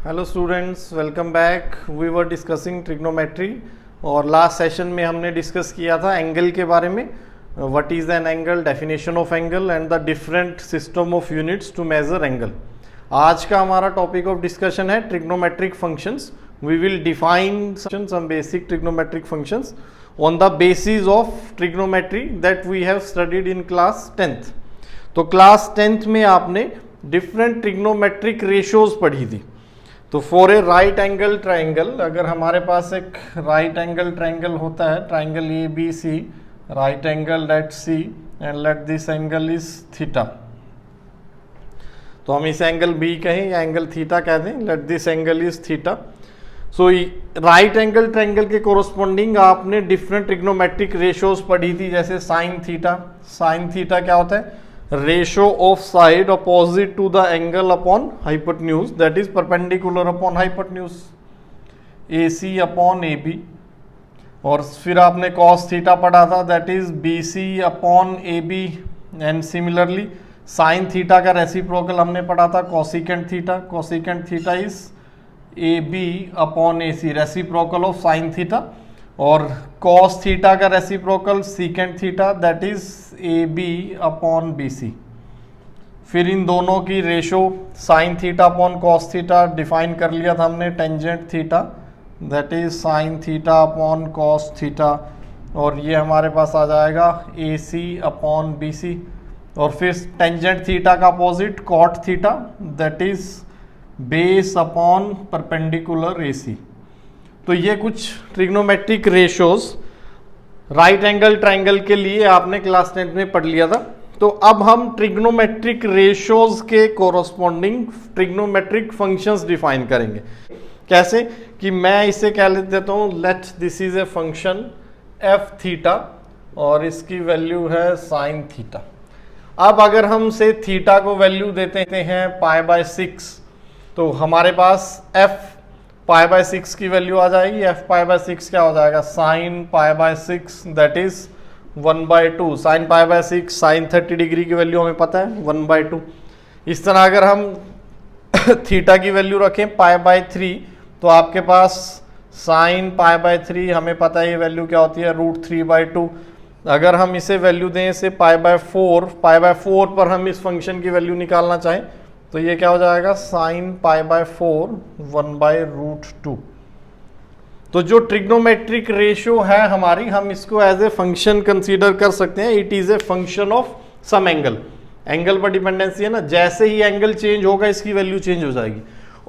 Hello students, welcome back. We were discussing trigonometry और last session में हमने discuss किया था एंगल के बारे में। What is an angle, definition of angle and the different system of units to measure angle. आज का हमारा टॉपिक ऑफ डिस्कशन है trigonometric functions. We will define some basic trigonometric functions on the basis of trigonometry that we have studied in class 10th। तो class 10th में आपने different trigonometric ratios पढ़ी थी। तो for a right angle triangle, अगर हमारे पास एक राइट एंगल ट्राइंगल होता है, triangle A B C, right angle let C and let this angle is theta. तो हम इस एंगल बी कहें या एंगल थीटा कह दें, late this angle is theta. So right angle triangle के कोरोस्पोंडिंग आपने डिफरेंट ट्रिग्नोमेट्रिक रेशियोज पढ़ी थी, जैसे साइन थीटा। साइन थीटा क्या होता है? Ratio of side opposite to the angle upon hypotenuse, that is perpendicular upon hypotenuse, A C upon A B. और फिर आपने कॉस थीटा पढ़ा था, that is B C upon A B. And similarly sine theta का reciprocal हमने पढ़ा था cosecant theta. Cosecant theta is A B upon A C, reciprocal of sine theta. और कॉस थीटा का reciprocal secant theta, that is A B upon B C. फिर इन दोनों की ratio sine theta upon cos theta define कर लिया था हमने, tangent theta, that is sine theta upon cos theta. और ये हमारे पास आ जाएगा ए सी अपॉन बी सी। और फिर टेंजेंट थीटा का opposite cot theta, that is base upon perpendicular A C. तो ये कुछ trigonometric ratios right angle triangle के लिए आपने क्लास 10th में पढ़ लिया था। तो अब हम ट्रिग्नोमेट्रिक रेशियोज के कोरोस्पोंडिंग ट्रिग्नोमेट्रिक फंक्शंस डिफाइन करेंगे। कैसे कि मैं इसे कह देता हूँ, let this is a function F theta और इसकी वैल्यू है साइन थीटा। अब अगर हम से थीटा को वैल्यू देते हैं पाई बाय 6, तो हमारे पास एफ पाई बाय 6 की वैल्यू आ जाएगी। एफ पाई बाय 6 क्या हो जाएगा? Sine pi by 6, that is 1/2। Sine pi by 6, sine 30 degree की वैल्यू हमें पता है 1/2। इस तरह अगर हम थीटा की वैल्यू रखें पाई बाय 3, तो आपके पास साइन पाई बाय 3 हमें पता है ये वैल्यू क्या होती है, √3/2। अगर हम इसे वैल्यू दें इसे पाई बाय 4 पर हम इस फंक्शन की वैल्यू निकालना चाहें, तो ये क्या हो जाएगा? Sine pi bye 4 1/√2। तो जो ट्रिग्नोमेट्रिक रेशियो है हमारी, हम इसको एज ए फंक्शन कंसीडर कर सकते हैं। It is a function of some angle. Angle पर डिपेंडेंसी है ना, जैसे ही एंगल चेंज होगा इसकी वैल्यू चेंज हो जाएगी।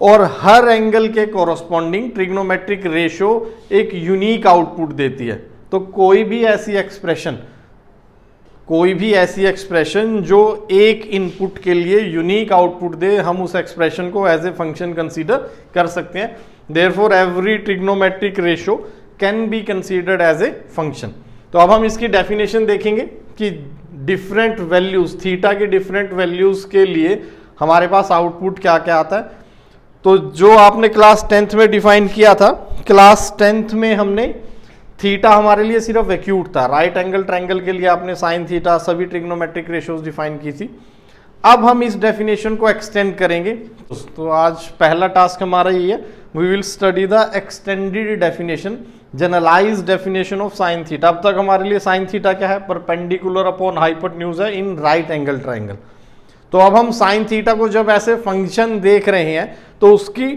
और हर एंगल के कोरोस्पोंडिंग ट्रिग्नोमेट्रिक रेशियो एक यूनिक आउटपुट देती है। तो कोई भी ऐसी एक्सप्रेशन जो एक इनपुट के लिए यूनिक आउटपुट दे, हम उस एक्सप्रेशन को एज ए फंक्शन कंसीडर कर सकते हैं। Therefore every trigonometric ratio can be considered as a function. तो अब हम इसकी डेफिनेशन देखेंगे कि डिफरेंट वैल्यूज, थीटा के डिफरेंट वैल्यूज के लिए हमारे पास आउटपुट क्या क्या आता है। तो जो आपने क्लास 10th में डिफाइन किया था, क्लास 10th में हमने थीटा हमारे लिए सिर्फ एक्यूट था। राइट एंगल ट्राइंगल के लिए आपने साइन थीटा, सभी ट्रिग्नोमेट्रिक रेशियोज डिफाइन की थी। अब हम इस डेफिनेशन को एक्सटेंड करेंगे। तो आज पहला टास्क हमारा ये है, we will study the extended definition, generalised definition of sine theta. अब तक हमारे लिए साइन थीटा क्या है? परपेंडिकुलर अपॉन हाइपोटेन्यूज है इन राइट एंगल ट्राइंगल। तो अब हम साइन थीटा को जब ऐसे फंक्शन देख रहे हैं, तो उसकी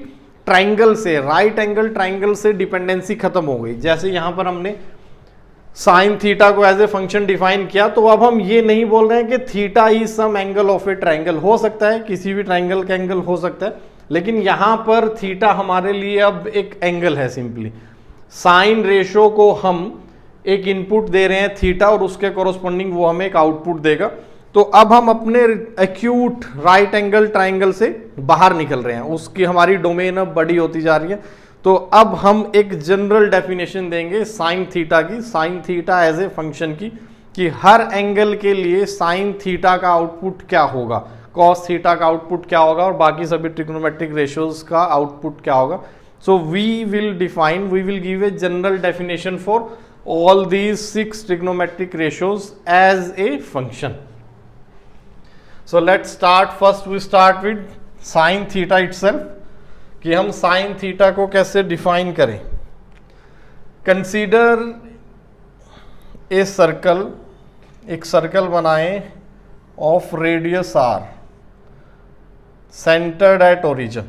ट्राइंगल से, राइट एंगल ट्राइंगल से डिपेंडेंसी खत्म हो गई। जैसे यहां पर हमने साइन थीटा को एज ए फंक्शन डिफाइन किया, तो अब हम ये नहीं बोल रहे हैं कि theta is some angle of a triangle. हो सकता है किसी भी ट्राइंगल का एंगल हो सकता है, लेकिन यहां पर थीटा हमारे लिए अब एक एंगल है। सिंपली साइन रेशो को हम एक इनपुट दे रहे हैं थीटा, और उसके कोरोस्पोंडिंग वो हमें एक आउटपुट देगा। तो अब हम अपने एक्यूट राइट एंगल ट्राइंगल से बाहर निकल रहे हैं, उसकी हमारी डोमेन अब बड़ी होती जा रही है। तो अब हम एक जनरल डेफिनेशन देंगे साइन थीटा की, sine theta as a function की, कि हर एंगल के लिए साइन थीटा का आउटपुट क्या होगा, कॉस थीटा का आउटपुट क्या होगा, और बाकी सभी ट्रिग्नोमेट्रिक रेशियोज का आउटपुट क्या होगा। So we will give a general definition for all these 6 trigonometric ratios as a function. So let's start. First we start with sin theta itself. कि हम साइन थीटा को कैसे डिफाइन करें। Consider a circle, एक circle बनाएं of radius R centred at origin.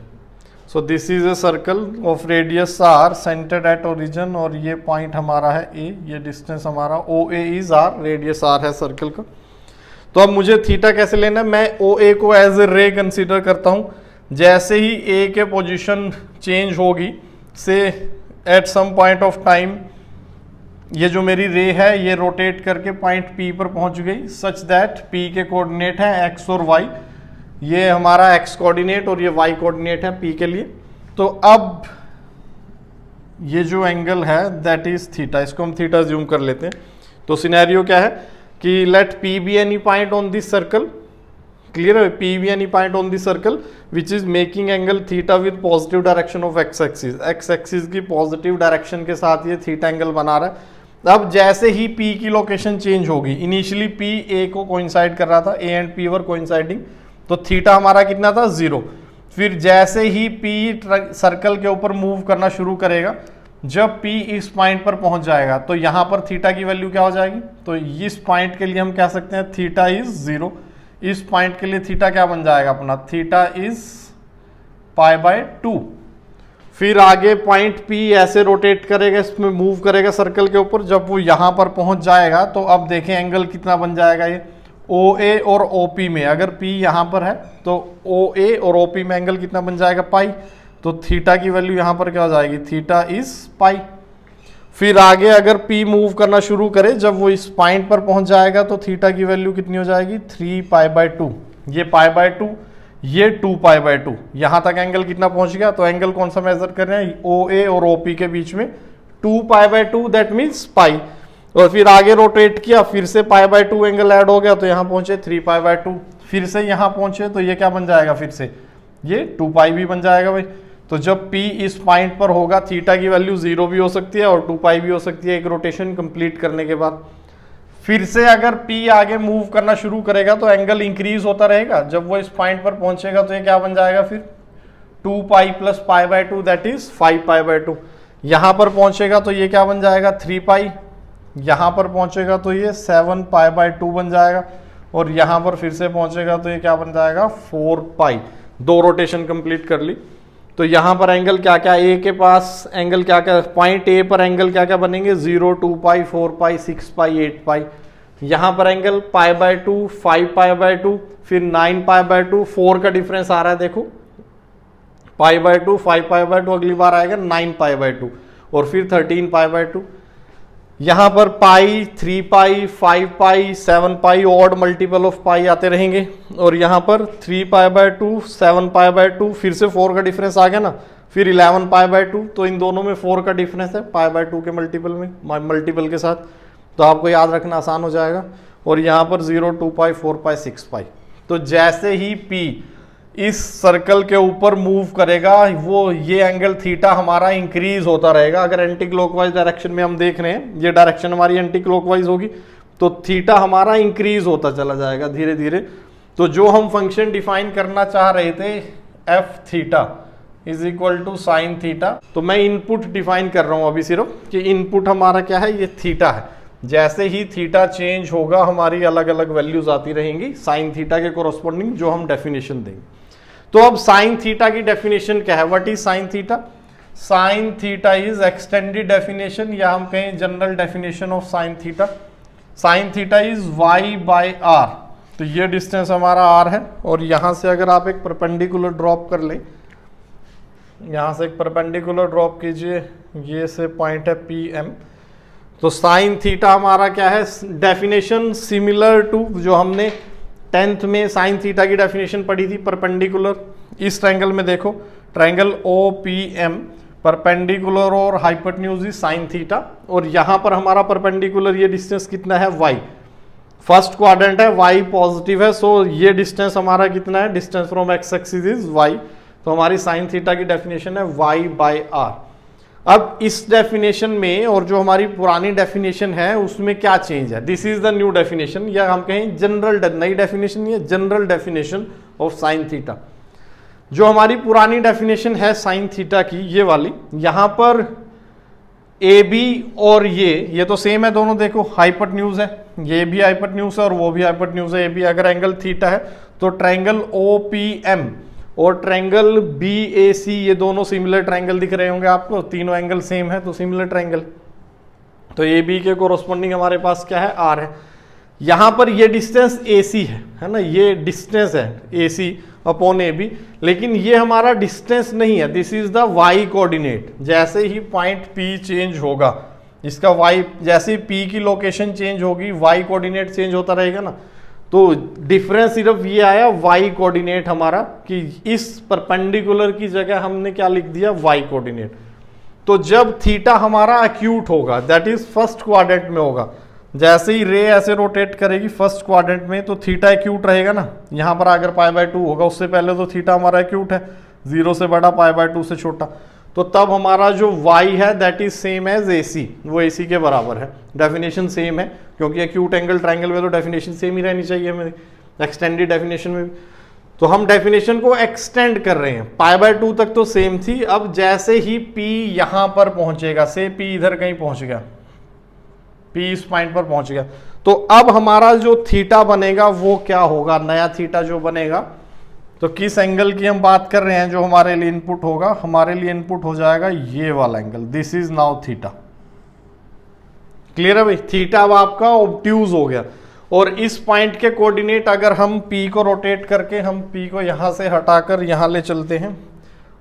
So this is a circle of radius R centred at origin, और ये point हमारा है ए, ये डिस्टेंस हमारा O A is R, radius R है सर्कल का। तो अब मुझे थीटा कैसे लेना है, मैं ओ ए को एज ए रे कंसीडर करता हूं। जैसे ही ए के पोजीशन चेंज होगी, से at some point of time ये जो मेरी रे है ये रोटेट करके पॉइंट पी पर पहुंच गई, सच दैट पी के कोऑर्डिनेट है एक्स और वाई, ये हमारा एक्स कोऑर्डिनेट और ये वाई कोऑर्डिनेट है पी के लिए। तो अब ये जो एंगल है दैट इज थीटा, इसको हम थीटा ज्यूम कर लेते हैं। तो सिनेरियो क्या है कि let P be any point on this circle, clear है, P be any point on this circle which is making angle theta with positive direction of X axis, X axis की positive direction के साथ ये theta angle बना रहा है। अब जैसे ही P की लोकेशन चेंज होगी, इनिशियली P A को कोइंसाइड कर रहा था, A and P were coinciding, तो थीटा हमारा कितना था 0। फिर जैसे ही P सर्कल के ऊपर मूव करना शुरू करेगा, जब P इस पॉइंट पर पहुंच जाएगा तो यहां पर थीटा की वैल्यू क्या हो जाएगी, तो इस पॉइंट के लिए हम कह सकते हैं थीटा इज 0। इस पॉइंट के लिए थीटा क्या बन जाएगा अपना, थीटा इज π/2। फिर आगे पॉइंट P ऐसे रोटेट करेगा, इसमें मूव करेगा सर्कल के ऊपर, जब वो यहां पर पहुंच जाएगा तो अब देखें एंगल कितना बन जाएगा, ये OA और OP में, अगर P यहां पर है तो OA और OP में एंगल कितना बन जाएगा पाई, तो थीटा की वैल्यू यहां पर क्या हो जाएगी, थीटा इज पाई। फिर आगे अगर P मूव करना शुरू करे, जब वो इस पॉइंट पर पहुंच जाएगा तो थीटा की वैल्यू कितनी हो जाएगी, 3π/2, ये π/2, ये 2π/2, यहां तक एंगल कितना पहुंच गया, तो एंगल कौन सा मेजर कर रहे हैं, OA और OP के बीच में 2π/2, दैट मीन्स पाई। और फिर आगे रोटेट किया, फिर से π/2 एंगल ऐड हो गया तो यहां पहुंचे 3π/2, फिर से यहां पहुंचे तो ये क्या बन जाएगा, फिर से ये 2π भी बन जाएगा भाई। तो जब P इस पॉइंट पर होगा, थीटा की वैल्यू 0 भी हो सकती है और 2π भी हो सकती है एक रोटेशन कंप्लीट करने के बाद। फिर से अगर P आगे मूव करना शुरू करेगा तो एंगल इंक्रीज होता रहेगा, जब वो इस पॉइंट पर पहुंचेगा तो ये क्या बन जाएगा, फिर 2π + π/2 दैट इज 5π/2। यहां पर पहुंचेगा तो ये क्या बन जाएगा, 3π, यहां पर पहुंचेगा तो ये 7π/2 बन जाएगा, और यहां पर फिर से पहुंचेगा तो ये क्या बन जाएगा, 4π। दो रोटेशन कंप्लीट कर ली। तो यहां पर एंगल क्या क्या, ए के पास एंगल क्या क्या, पॉइंट ए पर एंगल क्या क्या बनेंगे, 0, 2π, 4π, 6π, 8π। यहां पर एंगल π/2, 5π/2, फिर 9π/2, 4 का डिफरेंस आ रहा है देखो, π/2, 5π/2, अगली बार आएगा 9π/2, और फिर 13π/2। यहां पर पाई, 3π, 5π, 7π, ऑड मल्टीपल ऑफ पाई आते रहेंगे, और यहां पर 3π/2, 7π/2, फिर से 4 का डिफरेंस आ गया ना, फिर 11π/2। तो इन दोनों में 4 का डिफरेंस है π/2 के मल्टीपल में, मल्टीपल के साथ, तो आपको याद रखना आसान हो जाएगा। और यहां पर 0, 2π, 4π, 6π। तो जैसे ही P इस सर्कल के ऊपर मूव करेगा, वो ये एंगल थीटा हमारा इंक्रीज होता रहेगा। अगर एंटी क्लॉकवाइज डायरेक्शन में हम देख रहे हैं, ये डायरेक्शन हमारी एंटी क्लॉकवाइज होगी, तो थीटा हमारा इंक्रीज होता चला जाएगा धीरे धीरे। तो जो हम फंक्शन डिफाइन करना चाह रहे थे, F theta is equal to sine theta, तो मैं इनपुट डिफाइन कर रहा हूं अभी सिर्फ, कि इनपुट हमारा क्या है, ये थीटा है। जैसे ही थीटा चेंज होगा, हमारी अलग अलग वैल्यूज आती रहेंगी साइन थीटा के कोरोस्पोंडिंग, जो हम डेफिनेशन देंगे। तो अब साइन थीटा की डेफिनेशन क्या है, what is sine theta? Sine theta is extended definition, या हम कहें general definition of sine theta. Sine theta is y/r, तो ये डिस्टेंस हमारा r है, और यहां से अगर आप एक परपेंडिकुलर ड्रॉप कर ले, यहां से एक परपेंडिकुलर ड्रॉप कीजिए, ये से पॉइंट है PM, तो साइन थीटा हमारा क्या है, डेफिनेशन सिमिलर टू जो हमने 10th में साइन थीटा की डेफिनेशन पढ़ी थी, परपेंडिकुलर। इस ट्रायंगल में देखो, ट्रायंगल OPM, परपेंडिकुलर और हाइपोटेन्यूज इज साइन थीटा, और यहां पर हमारा परपेंडिकुलर ये डिस्टेंस कितना है, y, फर्स्ट क्वाड्रेंट है, y पॉजिटिव है, सो ये डिस्टेंस हमारा कितना है, distance from x axis is y, तो हमारी साइन थीटा की डेफिनेशन है y/r। अब इस डेफिनेशन में और जो हमारी पुरानी डेफिनेशन है उसमें क्या चेंज है, this is the new definition, या हम कहें जनरल, नई डेफिनेशन, ये general definition of sine theta. जो हमारी पुरानी डेफिनेशन है साइन थीटा की, ये वाली, यहां पर ए बी और ये तो सेम है दोनों, देखो हाइपोटेन्यूज है, ये भी हाइपोटेन्यूज है और वो भी हाइपोटेन्यूज है। ए बी अगर एंगल थीटा है तो ट्रायंगल ओ पी एम और ट्रायंगल बी ए सी, ये दोनों सिमिलर ट्रायंगल दिख रहे होंगे आपको, तीनों एंगल सेम है तो सिमिलर ट्रायंगल। तो ए बी के कोरोस्पोंडिंग हमारे पास क्या है, आर है। यहां पर ये डिस्टेंस ए सी है ना, ये डिस्टेंस है ए सी अपॉन ए बी, लेकिन ये हमारा डिस्टेंस नहीं है, this is the Y coordinate. जैसे ही पॉइंट पी चेंज होगा, इसका वाई, जैसे ही पी की लोकेशन चेंज होगी वाई कोऑर्डिनेट चेंज होता रहेगा ना, तो डिफरेंस सिर्फ ये आया वाई कोऑर्डिनेट हमारा, कि इस परपेंडिकुलर की जगह हमने क्या लिख दिया, वाई कोऑर्डिनेट। तो जब थीटा हमारा एक्यूट होगा, दैट इज फर्स्ट क्वाड्रेंट में होगा, जैसे ही रे ऐसे रोटेट करेगी फर्स्ट क्वाड्रेंट में, तो थीटा एक्यूट रहेगा ना। यहां पर अगर π/2 होगा, उससे पहले तो थीटा हमारा एक्यूट है, 0 से बड़ा π/2 से छोटा, तो तब हमारा जो y है that is same as AC, वो AC के बराबर है। डेफिनेशन सेम है, क्योंकि एक्यूट एंगल ट्रायंगल में तो डेफिनेशन सेम ही रहनी चाहिए हमें, एक्सटेंडेड डेफिनेशन में भी। तो हम डेफिनेशन को एक्सटेंड कर रहे हैं, π/2 तक तो सेम थी, अब जैसे ही P यहां पर पहुंचेगा, से P इधर कहीं पहुंच गया, P इस पॉइंट पर पहुंच गया, तो अब हमारा जो थीटा बनेगा वो क्या होगा, नया थीटा जो बनेगा, तो किस एंगल की हम बात कर रहे हैं जो हमारे लिए इनपुट होगा, हमारे लिए इनपुट हो जाएगा ये वाला angle, this is now theta. Clear है भाई, थीटा अब आपका ऑब्ट्यूज हो गया। और इस पॉइंट के कोऑर्डिनेट अगर हम P को रोटेट करके, हम P को यहां से हटाकर यहां ले चलते हैं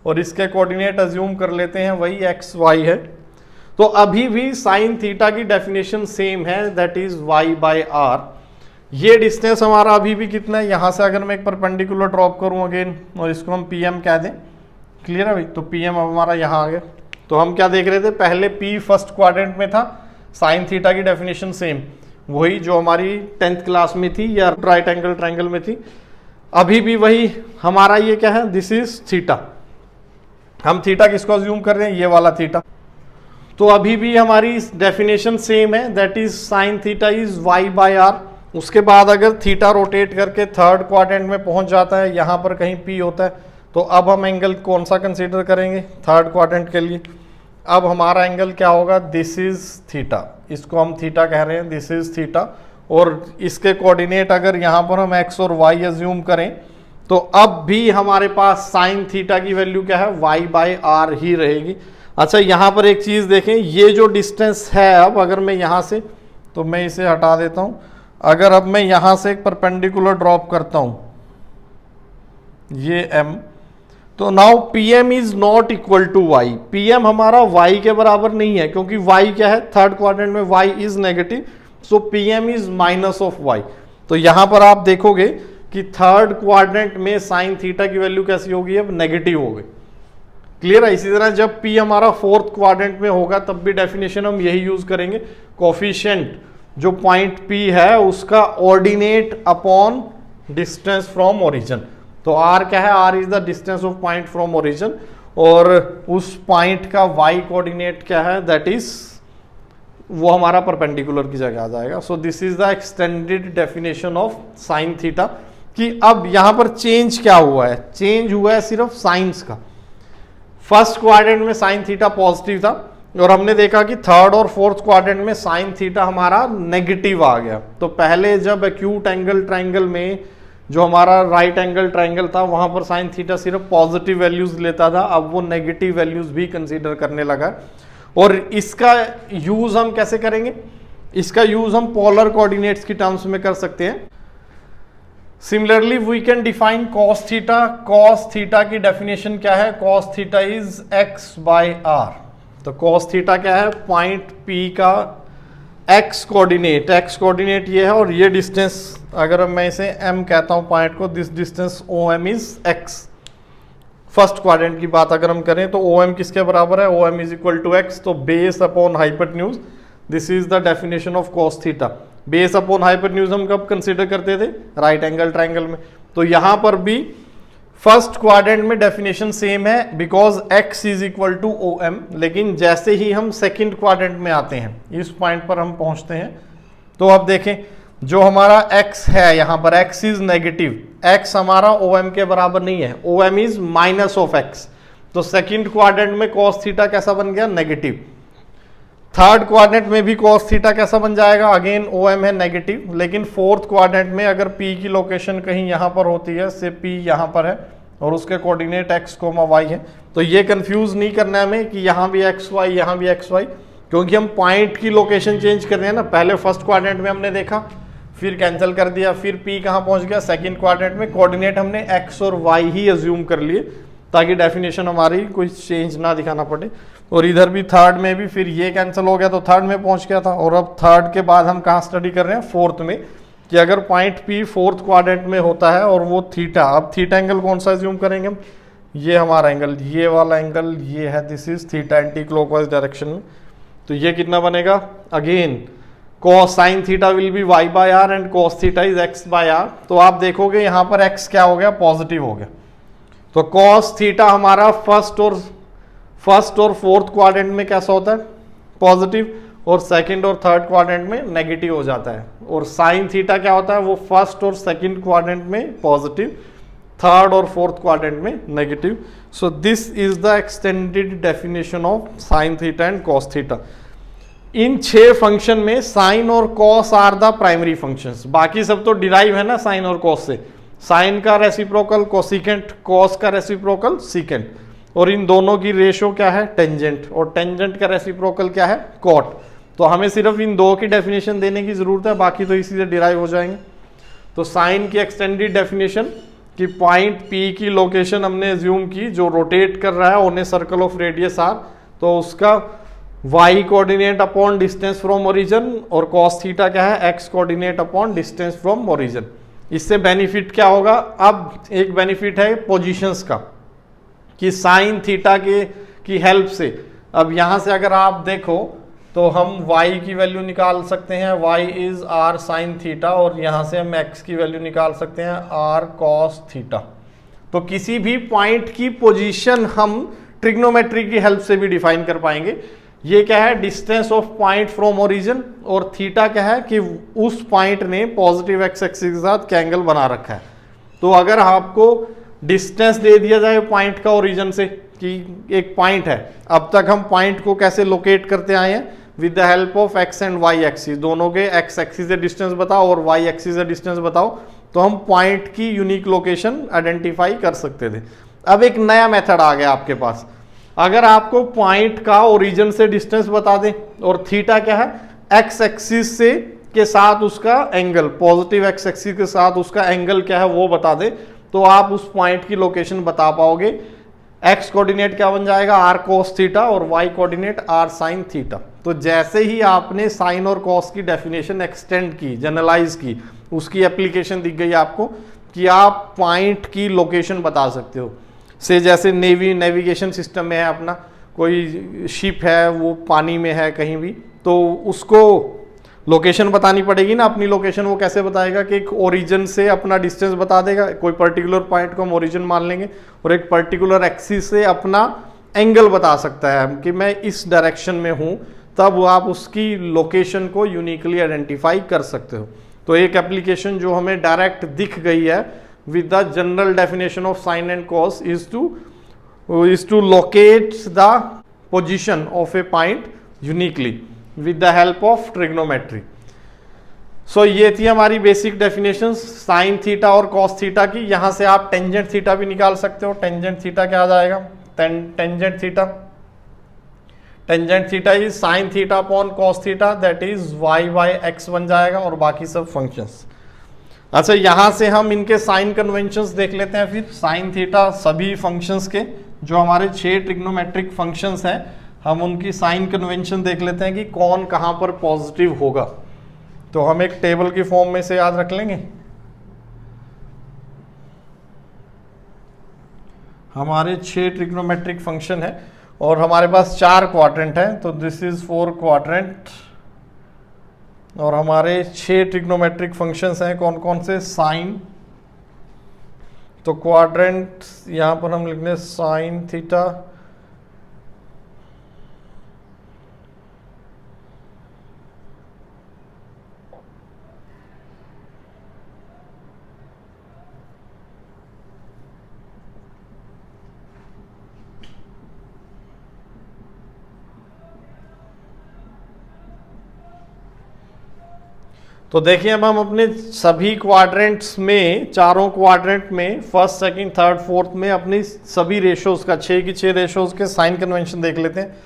और इसके कोऑर्डिनेट अज्यूम कर लेते हैं वही एक्स वाई है, तो अभी भी साइन थीटा की डेफिनेशन सेम है, दैट इज y/r। ये डिस्टेंस हमारा अभी भी कितना है, यहां से अगर मैं एक परपेंडिकुलर ड्रॉप करूं अगेन और इसको हम pm कह दें, क्लियर है भाई, तो pm अब हमारा यहां आ गया। तो हम क्या देख रहे थे, पहले p फर्स्ट क्वाड्रेंट में था, साइन थीटा की डेफिनेशन सेम, वही जो हमारी 10th क्लास में थी या राइट एंगल ट्रायंगल में थी, अभी भी वही हमारा ये क्या है, दिस इज थीटा। हम थीटा किसको अज्यूम कर रहे हैं, ये वाला थीटा। तो अभी भी हमारी डेफिनेशन सेम है, that is sine theta is y/r। उसके बाद अगर थीटा रोटेट करके थर्ड क्वाड्रेंट में पहुंच जाता है, यहां पर कहीं P होता है, तो अब हम एंगल कौन सा कंसीडर करेंगे थर्ड क्वाड्रेंट के लिए, अब हमारा एंगल क्या होगा, दिस इज थीटा, इसको हम थीटा कह रहे हैं, दिस इज थीटा। और इसके कोऑर्डिनेट अगर यहां पर हम x और y अज्यूम करें, तो अब भी हमारे पास साइन थीटा की वैल्यू क्या है, y/r ही रहेगी। अच्छा यहां पर एक चीज देखें, ये जो डिस्टेंस है, अब अगर मैं यहां से, तो मैं इसे हटा देता हूं, अगर अब मैं यहां से एक परपेंडिकुलर ड्रॉप करता हूं, ये m, तो now pm is not equal to y, pm हमारा y के बराबर नहीं है, क्योंकि y क्या है, थर्ड क्वाड्रेंट में y is negative, so pm is minus of y। तो यहां पर आप देखोगे कि थर्ड क्वाड्रेंट में साइन थीटा की वैल्यू कैसी होगी, अब नेगेटिव हो गई। क्लियर है। इसी तरह जब P हमारा फोर्थ क्वाड्रेंट में होगा तब भी डेफिनेशन हम यही यूज करेंगे, कोफिशिएंट जो पॉइंट P है उसका ordinate upon distance from origin. तो R क्या है, R is the distance of point from origin, और उस पॉइंट का Y कोऑर्डिनेट क्या है, दैट इज वो हमारा परपेंडिकुलर की जगह आ जाएगा। सो this is the extended definition of sine theta. कि अब यहां पर चेंज क्या हुआ है, चेंज हुआ है सिर्फ साइंस का। फर्स्ट क्वाड्रेंट में साइन थीटा पॉजिटिव था और हमने देखा कि थर्ड और फोर्थ क्वाड्रेंट में साइन थीटा हमारा नेगेटिव आ गया। तो पहले जब एक्यूट एंगल ट्रायंगल में जो हमारा राइट एंगल ट्रायंगल था वहां पर साइन थीटा सिर्फ पॉजिटिव वैल्यूज लेता था, अब वो नेगेटिव वैल्यूज भी कंसीडर करने लगा। और इसका यूज हम कैसे करेंगे, इसका यूज हम पोलर कोऑर्डिनेट्स की टर्म्स में कर सकते हैं। Similarly we can define cos theta. cos theta की डेफिनेशन क्या है, cos थीटा इज x/r। तो cos थीटा क्या है, पॉइंट P का x कोऑर्डिनेट ये है, और ये डिस्टेंस अगर मैं इसे m कहता हूं पॉइंट को, this distance OM is x। First quadrant की बात अगर हम करें तो OM किसके बराबर है, OM is equal to x। तो base upon hypotenuse, this is the definition of cos theta. Base upon hypotenuse हम कब कंसीडर करते थे, राइट एंगल ट्रायंगल में। तो यहां पर भी फर्स्ट क्वाड्रेंट में डेफिनेशन सेम है because x is equal to OM, लेकिन जैसे ही हम सेकंड क्वाड्रेंट में आते हैं, इस पॉइंट पर हम पहुंचते हैं, तो अब देखें जो हमारा x है यहाँ पर x इज नेगेटिव, x हमारा OM के बराबर नहीं है, OM is minus of x। तो सेकंड क्वाड्रेंट में cos थीटा कैसा बन गया, नेगेटिव। थर्ड क्वाड्रेंट में भी cos थीटा कैसा बन जाएगा, अगेन OM है नेगेटिव। लेकिन फोर्थ क्वाड्रेंट में अगर P की लोकेशन कहीं यहाँ पर होती है, से P यहाँ पर है और उसके कोऑर्डिनेट x, y है, तो ये कंफ्यूज नहीं करना है हमें कि यहाँ भी xy यहाँ भी xy, क्योंकि हम पॉइंट की लोकेशन चेंज कर रहे हैं ना। पहले फर्स्ट क्वाड्रेंट में हमने देखा, फिर कैंसिल कर दिया, फिर P कहाँ पहुंच गया, सेकंड क्वाड्रेंट में कोऑर्डिनेट हमने x और y ही अज्यूम कर लिए ताकि डेफिनेशन हमारी कोई चेंज ना दिखाना पड़े। और इधर भी थर्ड में भी फिर ये कैंसिल हो गया तो थर्ड में पहुंच गया था। और अब थर्ड के बाद हम कहाँ स्टडी कर रहे हैं, फोर्थ में, कि अगर पॉइंट P फोर्थ क्वाड्रेंट में होता है और वो थीटा, अब थीटा एंगल कौन सा अज्यूम करेंगे हम, ये हमारा एंगल, ये वाला एंगल ये है, this is theta anti clockwise direction में। तो ये कितना बनेगा, again cos sin theta will be y by R and cos theta is x by R. तो आप देखोगे यहाँ पर x क्या हो गया, पॉजिटिव हो गया। तो cos थीटा हमारा फर्स्ट और फोर्थ क्वाड्रेंट में कैसा होता है, पॉजिटिव, और सेकंड और थर्ड क्वाड्रेंट में नेगेटिव हो जाता है। और sin थीटा क्या होता है, वो फर्स्ट और सेकंड क्वाड्रेंट में पॉजिटिव, थर्ड और फोर्थ क्वाड्रेंट में negative. So this is the extended definition of sin theta and cos theta. इन 6 फंक्शन में साइन और cos are the primary functions, बाकी सब तो डिराइव है ना साइन और कॉस से। साइन का रेसिप्रोकल कोसिकेंट, कॉस का रेसिप्रोकल सीकेंट, और इन दोनों की रेशो क्या है, टेंजेंट, और टेंजेंट का रेसिप्रोकल क्या है, कॉट। तो हमें सिर्फ इन दो की डेफिनेशन देने की जरूरत है, बाकी तो इसी से डिराइव हो जाएंगे। तो साइन की एक्सटेंडेड डेफिनेशन कि पॉइंट P की लोकेशन हमने एज्यूम की जो रोटेट कर रहा है on A circle of radius r, तो उसका y coordinate upon distance from origin, और cos थीटा क्या है, x coordinate upon distance from origin. इससे बेनिफिट क्या होगा, अब एक बेनिफिट है पोजीशंस का, कि साइन थीटा की हेल्प से अब यहां से अगर आप देखो तो हम y की वैल्यू निकाल सकते हैं, y is r sign theta, और यहां से हम x की वैल्यू निकाल सकते हैं r cos थीटा। तो किसी भी पॉइंट की पोजीशन हम ट्रिग्नोमेट्री की हेल्प से भी डिफाइन कर पाएंगे। ये क्या है, distance of point from origin, और थीटा क्या है कि उस पॉइंट ने पॉजिटिव एक्स एक्सिस के साथ क्या एंगल बना रखा है। तो अगर आपको डिस्टेंस दे दिया जाए पॉइंट का ओरिजिन से, कि एक पॉइंट है, अब तक हम पॉइंट को कैसे लोकेट करते आए हैं, with the help of X and Y axis, दोनों के एक्स एक्सिस से डिस्टेंस बताओ और वाई एक्सिस से डिस्टेंस बताओ, तो हम पॉइंट की यूनिक लोकेशन आइडेंटिफाई कर सकते थे। अब एक नया मेथड आ गया आपके पास, अगर आपको पॉइंट का ओरिजिन से डिस्टेंस बता दें और थीटा क्या है, एक्स एक्सिस से के साथ उसका एंगल, पॉजिटिव एक्स एक्सिस के साथ उसका एंगल क्या है वो बता दें, तो आप उस पॉइंट की लोकेशन बता पाओगे। एक्स कोऑर्डिनेट क्या बन जाएगा, आर कोस थीटा, और Y coordinate R sine theta. तो जैसे ही आपने साइन और कॉस की डेफिनेशन एक्सटेंड की, जनरलाइज की, उसकी एप्लीकेशन दिख गई आपको कि आप पॉइंट की लोकेशन बता सकते हो। से जैसे नेविगेशन सिस्टम में है अपना, कोई शिप है वो पानी में है कहीं भी, तो उसको लोकेशन बतानी पड़ेगी ना, अपनी लोकेशन। वो कैसे बताएगा कि एक ओरिजिन से अपना डिस्टेंस बता देगा, कोई पर्टिकुलर पॉइंट को हम ओरिजिन मान लेंगे, और एक पर्टिकुलर एक्सिस से अपना एंगल बता सकता है कि मैं इस डायरेक्शन में हूँ, तब आप उसकी लोकेशन को यूनिकली आइडेंटिफाई कर सकते हो। तो एक एप्लीकेशन जो हमें डायरेक्ट दिख गई है with the general definition of sin and cos is to locate the position of a point uniquely with the help of trigonometry. So ये थी हमारी बेसिक डेफिनेशन साइन थीटा और cos थीटा की। यहां से आप टेंजेंट थीटा भी निकाल सकते हो। टेंजेंट थीटा क्या आ जाएगा, tangent theta is sine theta upon cos theta, that is y by x बन जाएगा, और बाकी सब फंक्शंस। अच्छा, यहां से हम इनके साइन कन्वेंशंस देख लेते हैं। फिर साइन थीटा सभी फंक्शंस के, जो हमारे 6 ट्रिग्नोमेट्रिक फंक्शंस हैं, हम उनकी साइन कन्वेंशन देख लेते हैं कि कौन कहां पर पॉजिटिव होगा। तो हम एक टेबल की फॉर्म में से याद रख लेंगे। हमारे 6 ट्रिग्नोमेट्रिक फंक्शन है और हमारे पास 4 क्वाड्रेंट है, तो दिस इज 4 क्वाड्रेंट, और हमारे 6 ट्रिग्नोमेट्रिक फंक्शंस हैं कौन कौन से, साइन, तो क्वाड्रेंट यहां पर हम लिख लें साइन थीटा, तो देखिए अब हम अपने सभी क्वाड्रेंट्स में, चारों क्वाड्रेंट में, फर्स्ट सेकंड थर्ड फोर्थ में अपनी सभी रेशोज का 6 की 6 रेशोज के साइन कन्वेंशन देख लेते हैं।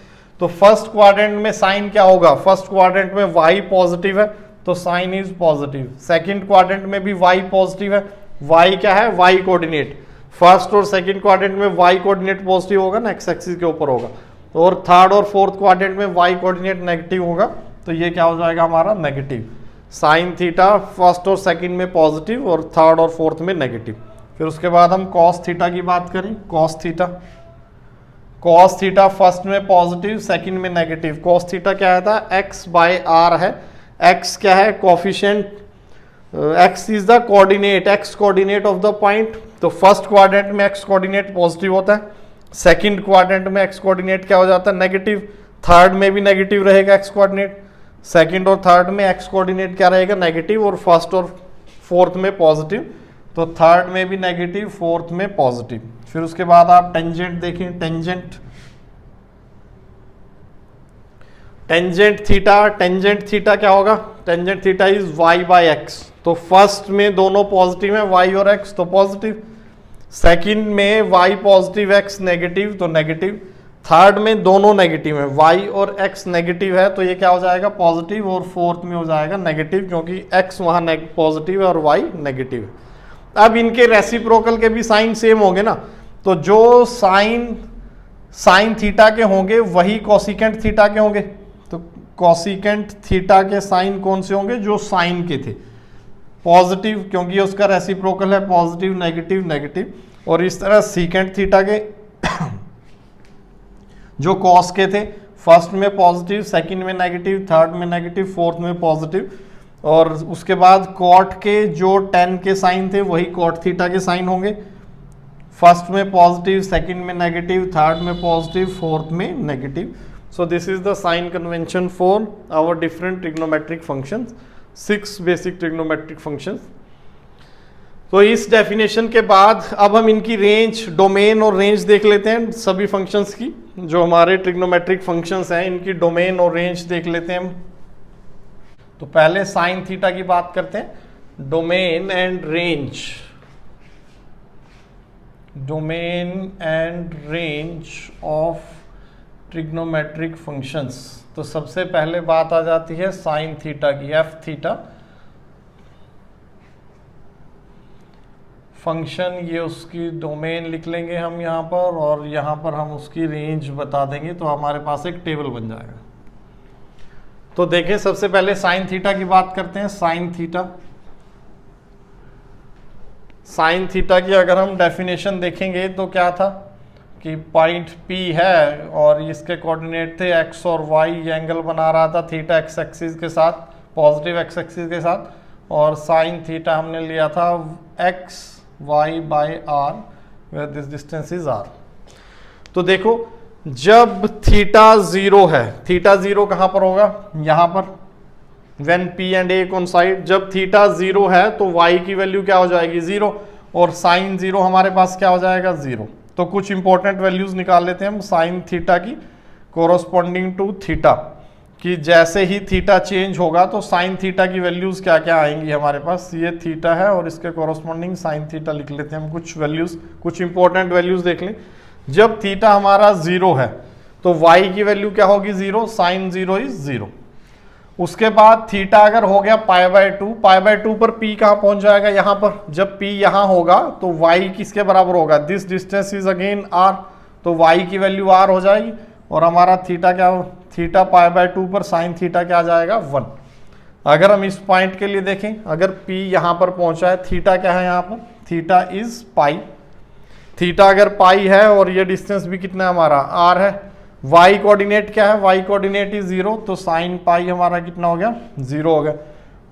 तो फर्स्ट क्वाड्रेंट में साइन क्या होगा, फर्स्ट क्वाड्रेंट में y पॉजिटिव है तो sine is positive. Second quadrant में भी y पॉजिटिव है, y क्या है, y कोऑर्डिनेट। फर्स्ट और सेकंड क्वाड्रेंट में y कोऑर्डिनेट पॉजिटिव होगा ना, x एक्सिस के ऊपर होगा। और थर्ड और फोर्थ क्वाड्रेंट में y कोऑर्डिनेट नेगेटिव होगा, तो ये क्या हो जाएगा हमारा नेगेटिव। साइन थीटा फर्स्ट और सेकंड में पॉजिटिव और थर्ड और फोर्थ में नेगेटिव। फिर उसके बाद हम कॉस थीटा की बात करें, कॉस थीटा फर्स्ट में पॉजिटिव सेकंड में नेगेटिव। कॉस थीटा क्या है था, x/r है। x क्या है, coefficient, x is the coordinate, x coordinate of the point. तो फर्स्ट क्वाड्रेंट में x कोऑर्डिनेट पॉजिटिव होता है, सेकंड क्वाड्रेंट में x कोऑर्डिनेट क्या हो जाता है, नेगेटिव। थर्ड में भी नेगेटिव रहेगा x कोऑर्डिनेट, सेकंड और थर्ड में x कोऑर्डिनेट क्या रहेगा, नेगेटिव। और फर्स्ट और फोर्थ में पॉजिटिव, तो थर्ड में भी नेगेटिव, फोर्थ में पॉजिटिव। फिर उसके बाद आप टेंजेंट देखें, टेंजेंट थीटा क्या होगा, टेंजेंट थीटा इज y/x। तो फर्स्ट में दोनों पॉजिटिव है, y और x, तो पॉजिटिव। सेकंड में y पॉजिटिव x नेगेटिव, तो नेगेटिव। थर्ड में दोनों नेगेटिव है, y और x नेगेटिव है, तो ये क्या हो जाएगा, पॉजिटिव। और फोर्थ में हो जाएगा नेगेटिव, क्योंकि x वहां पॉजिटिव है और y नेगेटिव है। अब इनके रेसिप्रोकल के भी साइन सेम होंगे ना, तो जो साइन थीटा के होंगे वही कोसिकेंट थीटा के होंगे। तो कोसिकेंट थीटा के साइन कौन से होंगे, जो साइन के थे, पॉजिटिव, क्योंकि उसका रेसिप्रोकल है पॉजिटिव नेगेटिव नेगेटिव। और इस तरह सीकेंट थीटा के जो कॉस के थे, फर्स्ट में पॉजिटिव, सेकंड में नेगेटिव, थर्ड में नेगेटिव, फोर्थ में पॉजिटिव। और उसके बाद कॉट के जो टेन के साइन थे वही कॉट थीटा के साइन होंगे, फर्स्ट में पॉजिटिव, सेकंड में नेगेटिव, थर्ड में पॉजिटिव, फोर्थ में negative. So this is the sign convention for our different trigonometric functions, 6 basic trigonometric functions. तो इस डेफिनेशन के बाद अब हम इनकी रेंज, डोमेन और रेंज देख लेते हैं सभी फंक्शंस की। जो हमारे ट्रिग्नोमेट्रिक फंक्शंस हैं इनकी डोमेन और रेंज देख लेते हैं हम। तो पहले साइन थीटा की बात करते हैं, domain and range. Domain and range of trigonometric functions. तो सबसे पहले बात आ जाती है साइन थीटा की, एफ थीटा फंक्शन, ये उसकी डोमेन लिख लेंगे हम यहाँ पर, और यहाँ पर हम उसकी रेंज बता देंगे, तो हमारे पास एक टेबल बन जाएगा। तो देखें सबसे पहले साइन थीटा की बात करते हैं। साइन थीटा की अगर हम डेफिनेशन देखेंगे तो क्या था कि पॉइंट P है और इसके कोऑर्डिनेट थे x और y, ये एंगल बना रहा था थीटा x एक्सिस के साथ, पॉजिटिव x एक्सिस के साथ। और साइन थीटा हमने लिया था x y/r where this distance is r। तो देखो जब थीटा 0 है, थीटा 0 कहां पर होगा, यहां पर, when p and a coincide। जब थीटा 0 है तो y की वैल्यू क्या हो जाएगी, 0, और साइन 0 हमारे पास क्या हो जाएगा, 0। तो कुछ इंपॉर्टेंट वैल्यूज निकाल लेते हैं हम साइन थीटा की कोरोस्पोंडिंग टू थीटा, कि जैसे ही थीटा चेंज होगा तो साइन थीटा की वैल्यूज क्या क्या आएंगी हमारे पास। ये थीटा है और इसके कोरोस्पोंडिंग साइन थीटा लिख लेते हैं हम, कुछ वैल्यूज, कुछ इंपॉर्टेंट वैल्यूज देख लें। जब थीटा हमारा 0 है तो y की वैल्यू क्या होगी, 0, साइन 0 इज 0। उसके बाद थीटा अगर हो गया π/2, π/2 पर p कहाँ पहुंच जाएगा, यहाँ पर। जब p यहाँ होगा तो y किसके बराबर होगा, this distance is again r, तो y की वैल्यू r हो जाएगी। और हमारा थीटा क्या हो, थीटा π/2 पर साइन थीटा क्या आ जाएगा, 1। अगर हम इस पॉइंट के लिए देखें, अगर p यहाँ पर पहुंचा है, थीटा क्या है यहाँ पर, थीटा इज पाई। थीटा अगर पाई है और ये डिस्टेंस भी कितना हमारा r है, y कोऑर्डिनेट क्या है, y कोऑर्डिनेट इज 0, तो साइन पाई हमारा कितना हो गया, 0 हो गया।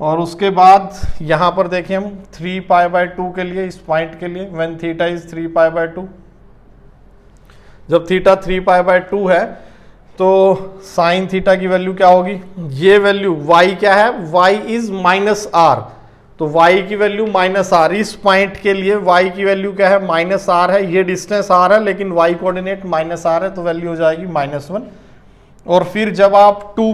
और उसके बाद यहाँ पर देखें हम 3π/2 के लिए, इस पॉइंट के लिए, व्हेन थीटा इज 3π/2, जब थीटा 3π/2 है तो साइन थीटा की वैल्यू क्या होगी, ये वैल्यू y क्या है, y इज -r, तो y की वैल्यू -r। इस पॉइंट के लिए y की वैल्यू क्या है, -r है, ये डिस्टेंस r है लेकिन y कोऑर्डिनेट -r है, तो वैल्यू हो जाएगी -1। और फिर जब आप 2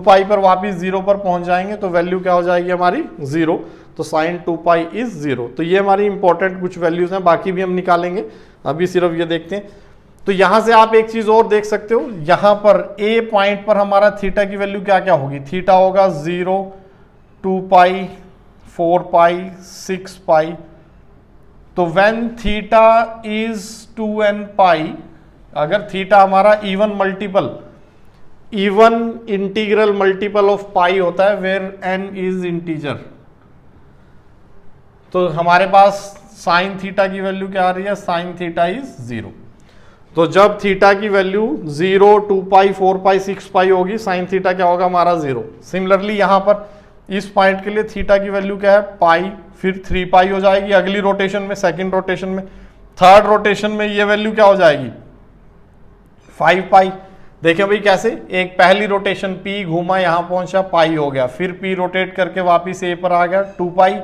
पाई पर वापिस 0 पर पहुंच जाएंगे तो वैल्यू क्या हो जाएगी हमारी 0, तो साइन 2 पाई इज 0। तो ये हमारी इंपॉर्टेंट कुछ वैल्यूज हैं, बाकी भी हम निकालेंगे, अभी सिर्फ ये देखते हैं। तो यहां से आप एक चीज और देख सकते हो, यहां पर ए पॉइंट पर हमारा थीटा की वैल्यू क्या क्या होगी, थीटा होगा 0, 2 पाई, 4 पाई, 6 पाई। तो व्हेन थीटा इज 2n पाई, अगर थीटा हमारा इवन इंटीग्रल मल्टीपल ऑफ पाई होता है वेयर n इज इंटीजर, तो हमारे पास साइन थीटा की वैल्यू क्या आ रही है, साइन थीटा इज 0। तो जब थीटा की वैल्यू 0, 2 पाई, 4 पाई, 6 पाई होगी, साइन थीटा क्या होगा हमारा 0। सिमिलरली यहां पर इस पॉइंट के लिए थीटा की वैल्यू क्या है, पाई, फिर 3 पाई हो जाएगी अगली रोटेशन में, सेकंड रोटेशन में, थर्ड रोटेशन में ये वैल्यू क्या हो जाएगी 5 पाई। देखिए भाई कैसे, एक पहली रोटेशन P घूमा यहां पहुंचा, पाई हो गया, फिर P रोटेट करके वापिस A पर आ गया 2 पाई,